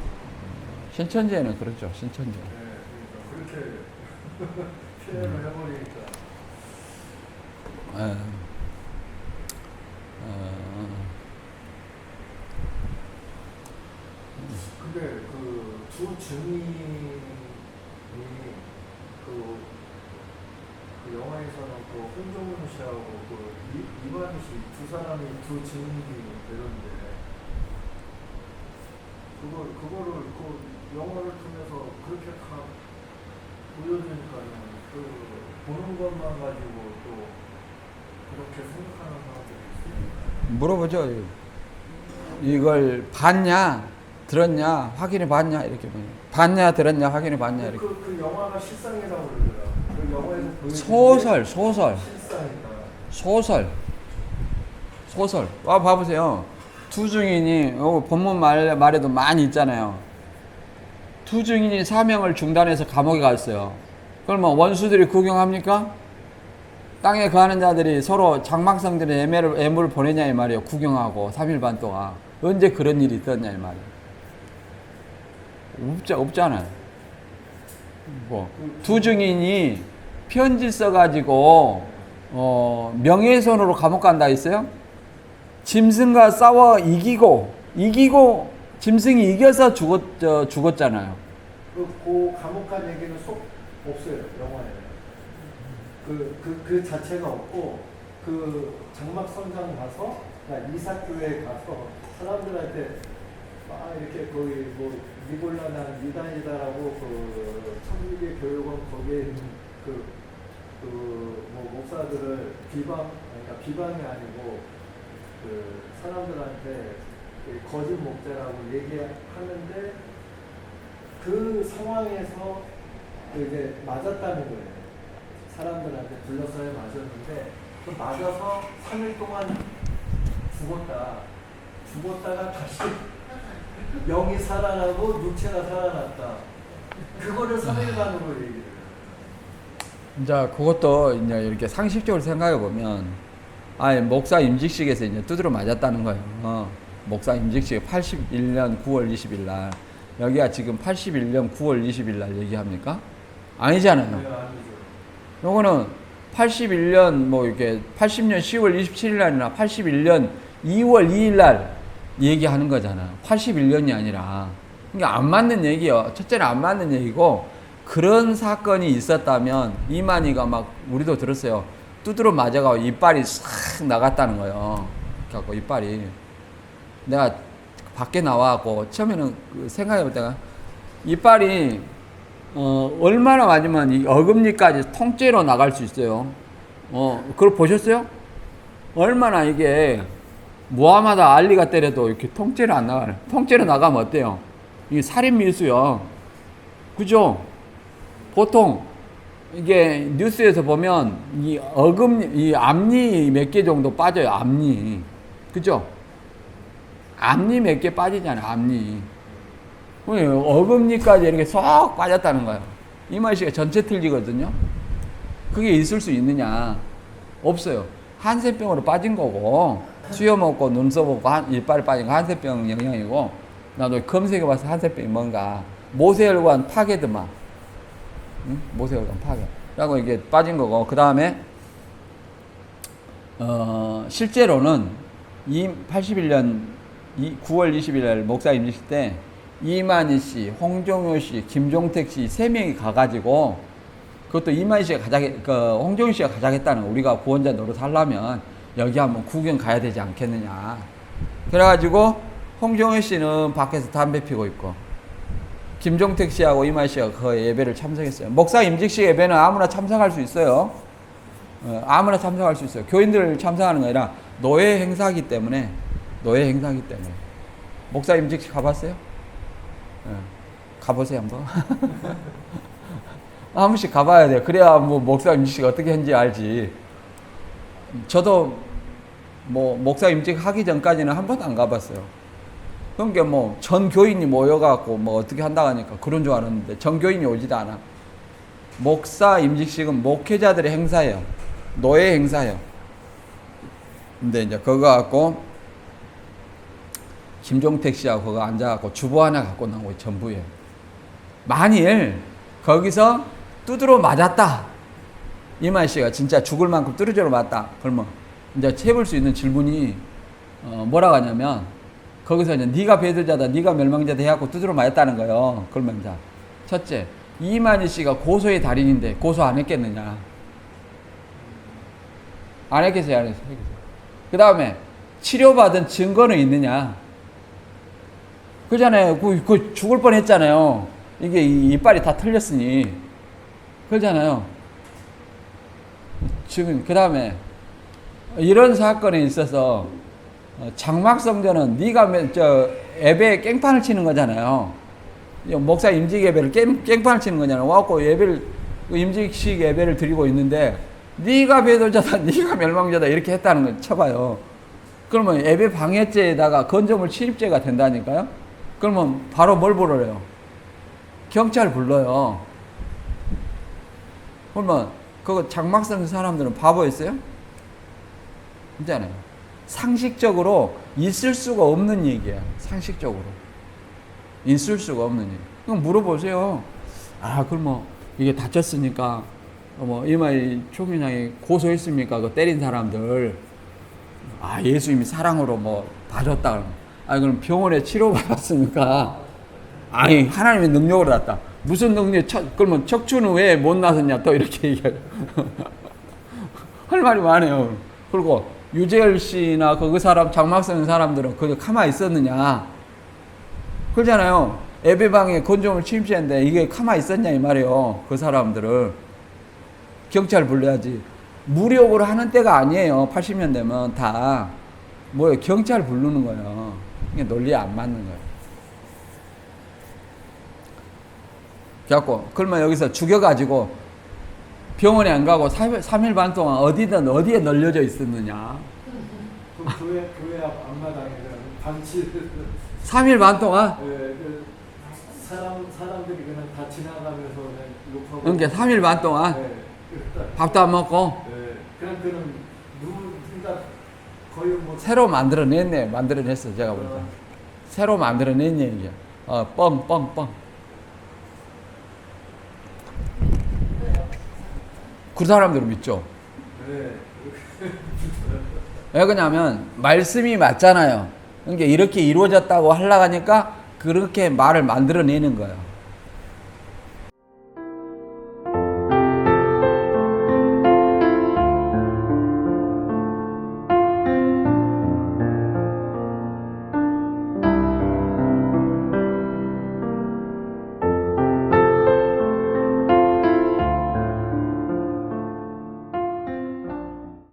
신천지에는 그렇죠. 신천지. 네, 그러니까 그렇게 표현을 해버리니까. 예. 근데 그 두 증인이 그 영화에서는 그 홍정훈 씨하고 그 이만희 씨 두 사람이 두 증인이 되던데 그거를 그 영화를 통해서 그렇게 다 보여주니까는 그 보는 것만 가지고 또 그렇게 생각하는 사람들이 있으니까. 물어보죠. 이걸 봤냐, 들었냐, 확인해 봤냐 이렇게 보면 봤냐, 들었냐, 확인해 봤냐 이렇게. 그 영화가 실상이라고 그러더라고. 그 영화에서 보여준 소설. 실상이다. 소설. 와 봐보세요. 두 증인이 본문 말에도 많이 있잖아요. 두 증인이 사명을 중단해서 감옥에 갔어요. 그러면 원수들이 구경합니까? 땅에 거하는 자들이 서로 장막성들의 애물을 보내냐 이 말이에요. 구경하고 3일 반 동안. 언제 그런 일이 있었냐 이 말이에요. 없잖아요. 두 증인이 편지 써가지고 명예훼손으로 감옥 간다 했어요? 짐승과 싸워 이기고 짐승이 이겨서 죽었잖아요. 그 감옥 간 얘기는 없어요. 영화에. 그 자체가 없고 그 장막성장 가서 이사교회 가서 사람들한테 이렇게 거기 뭐 니골라난 유단이다라고 그 천주교 교육원 거기에 있는 뭐 목사들을 그러니까 비방이 아니고 그 사람들한테 거짓 목자라고 얘기하는데 그 상황에서 이제 맞았다는 거예요. 사람들한테 둘러싸여 맞았는데 그 맞아서 3일 동안 죽었다가 다시 영이 살아나고 육체가 살아났다. 그거를 3일간으로 얘기를 해요. 이제 그것도 이제 이렇게 상식적으로 생각해 보면, 목사 임직식에서 이제 두드려 맞았다는 거예요. 목사 임직식 81년 9월 20일 날. 여기가 지금 81년 9월 20일 날 얘기합니까? 아니잖아요. 네, 아니죠. 요거는 81년 뭐 이렇게 80년 10월 27일 날이나 81년 2월 2일 날 얘기하는 거잖아요. 81년이 아니라. 그러니까 안 맞는 얘기예요. 첫째는 안 맞는 얘기고, 그런 사건이 있었다면 이만희가 막 우리도 들었어요. 두드러 맞아가지고 이빨이 싹 나갔다는 거예요. 그래갖고 이빨이. 내가 밖에 나와갖고 처음에는 생각해볼 때가 이빨이 얼마나 맞으면 이 어금니까지 통째로 나갈 수 있어요. 그걸 보셨어요? 얼마나 이게 무하마다 알리가 때려도 이렇게 통째로 안 나가요. 통째로 나가면 어때요? 이게 살인미수요. 그죠? 보통 이게 뉴스에서 보면 이 앞니 몇 개 정도 빠져요. 앞니. 그죠? 앞니 몇 개 빠지잖아요. 앞니. 어금니까지 이렇게 쏙 빠졌다는 거예요. 이마씨가 전체 틀리거든요. 그게 있을 수 있느냐? 없어요. 한센병으로 빠진 거고, 수염 없고 눈썹 없고 이빨이 빠진 거 한센병 영향이고, 나도 검색해봐서 한센병이 뭔가 모세혈관 파괴드만, 응? 모세혈관 파괴. 라고 이게 빠진 거고, 그 다음에 실제로는 81년 9월 20일 날 목사 임직식 때 이만희 씨, 홍종효 씨, 김종택 씨 3명이 가가지고, 그것도 이만희 씨가 홍종효 씨가 가자겠다는 거. 우리가 구원자 노릇 하려면 여기 한번 구경 가야 되지 않겠느냐. 그래가지고 홍종효 씨는 밖에서 담배 피고 있고, 김종택 씨하고 이만희 씨가 그 예배를 참석했어요. 목사 임직식 예배는 아무나 참석할 수 있어요. 아무나 참석할 수 있어요. 교인들 참석하는 거 아니라 노예 행사기 때문에. 목사 임직식 가봤어요? 가보세요 한번. 한 번씩 가봐야 돼요. 그래야 뭐 목사 임직식 어떻게 했는지 알지. 저도 뭐 목사 임직 하기 전까지는 한 번도 안 가봤어요. 그러니까 뭐 전 교인이 모여갖고 뭐 어떻게 한다고 하니까 그런 줄 알았는데 전 교인이 오지도 않아. 목사 임직식은 목회자들의 행사예요. 노예 행사예요. 근데 이제 그거 갖고 김종택 씨하고 그거 앉아갖고 주보 하나 갖고 나온 거예요. 전부에. 만일 거기서 두드러 맞았다. 이만희 씨가 진짜 죽을 만큼 두드러 맞다. 그러면 이제 해볼 수 있는 질문이 뭐라고 하냐면 거기서 이제 네가 배도자다, 네가 멸망자다 해갖고 두드러 맞았다는 거예요. 그러면 이제 첫째, 이만희 씨가 고소의 달인인데 고소 안 했겠느냐? 안 했겠어요, 안 했어요. 그 다음에 치료받은 증거는 있느냐? 그잖아요. 그 죽을 뻔했잖아요. 이게 이빨이 다 털렸으니 그러잖아요. 지금 그 다음에 이런 사건에 있어서 장막성전은 네가 예배에 깽판을 치는 거잖아요. 목사 임직 예배를 깽판을 치는 거잖아요. 와갖고 예배를 임직식 예배를 드리고 있는데 네가 배도자다, 네가 멸망자다 이렇게 했다는 걸 쳐봐요. 그러면 예배 방해죄에다가 건조물 침입죄가 된다니까요. 그러면 바로 뭘 불러요? 경찰 불러요. 그러면 그거 장막성 사람들은 바보였어요? 있잖아요. 상식적으로 있을 수가 없는 얘기야. 상식적으로 있을 수가 없는 얘기. 그럼 물어보세요. 아, 그럼 뭐 이게 다쳤으니까 뭐 이마희 총회장이 고소했습니까? 그 때린 사람들. 아, 예수님이 사랑으로 뭐 봐줬다. 그러면. 아, 그럼 병원에 치료받았으니까. 아니, 하나님의 능력으로 났다. 무슨 능력? 그러면 척추는 왜 못 나섰냐? 또 이렇게 얘기해요. 할 말이 많아요. 그리고 유재열 씨나 그 사람, 장막성 사람들은 거기 가만히 있었느냐? 그러잖아요. 예배방에 건조물 침입했는데 이게 가만히 있었냐 이 말이에요. 그 사람들을 경찰 불러야지. 무력으로 하는 때가 아니에요. 80년 되면 다 뭐예요? 경찰 부르는 거예요. 이게 논리에 안 맞는 거예요. 그래갖고 그러면 여기서 죽여가지고 병원에 안 가고 3일 반 동안 어디에 널려져 있었느냐? 그럼 교회 앞 앞마당에 방치 3일 반 동안? 네, 그 사람들이 그냥 다 지나가면서 그냥 욕하고. 그러니까 3일 반 동안 네, 밥도 안 먹고 네, 그냥 그는 누군가 거의 뭐 새로 만들어냈어 제가 볼 때. 새로 만들어낸 얘기야. 뻥. 그 사람들은 믿죠. 네. 왜 그러냐면 말씀이 맞잖아요. 그러니까 이렇게 이루어졌다고 하려고 하니까 그렇게 말을 만들어내는 거예요.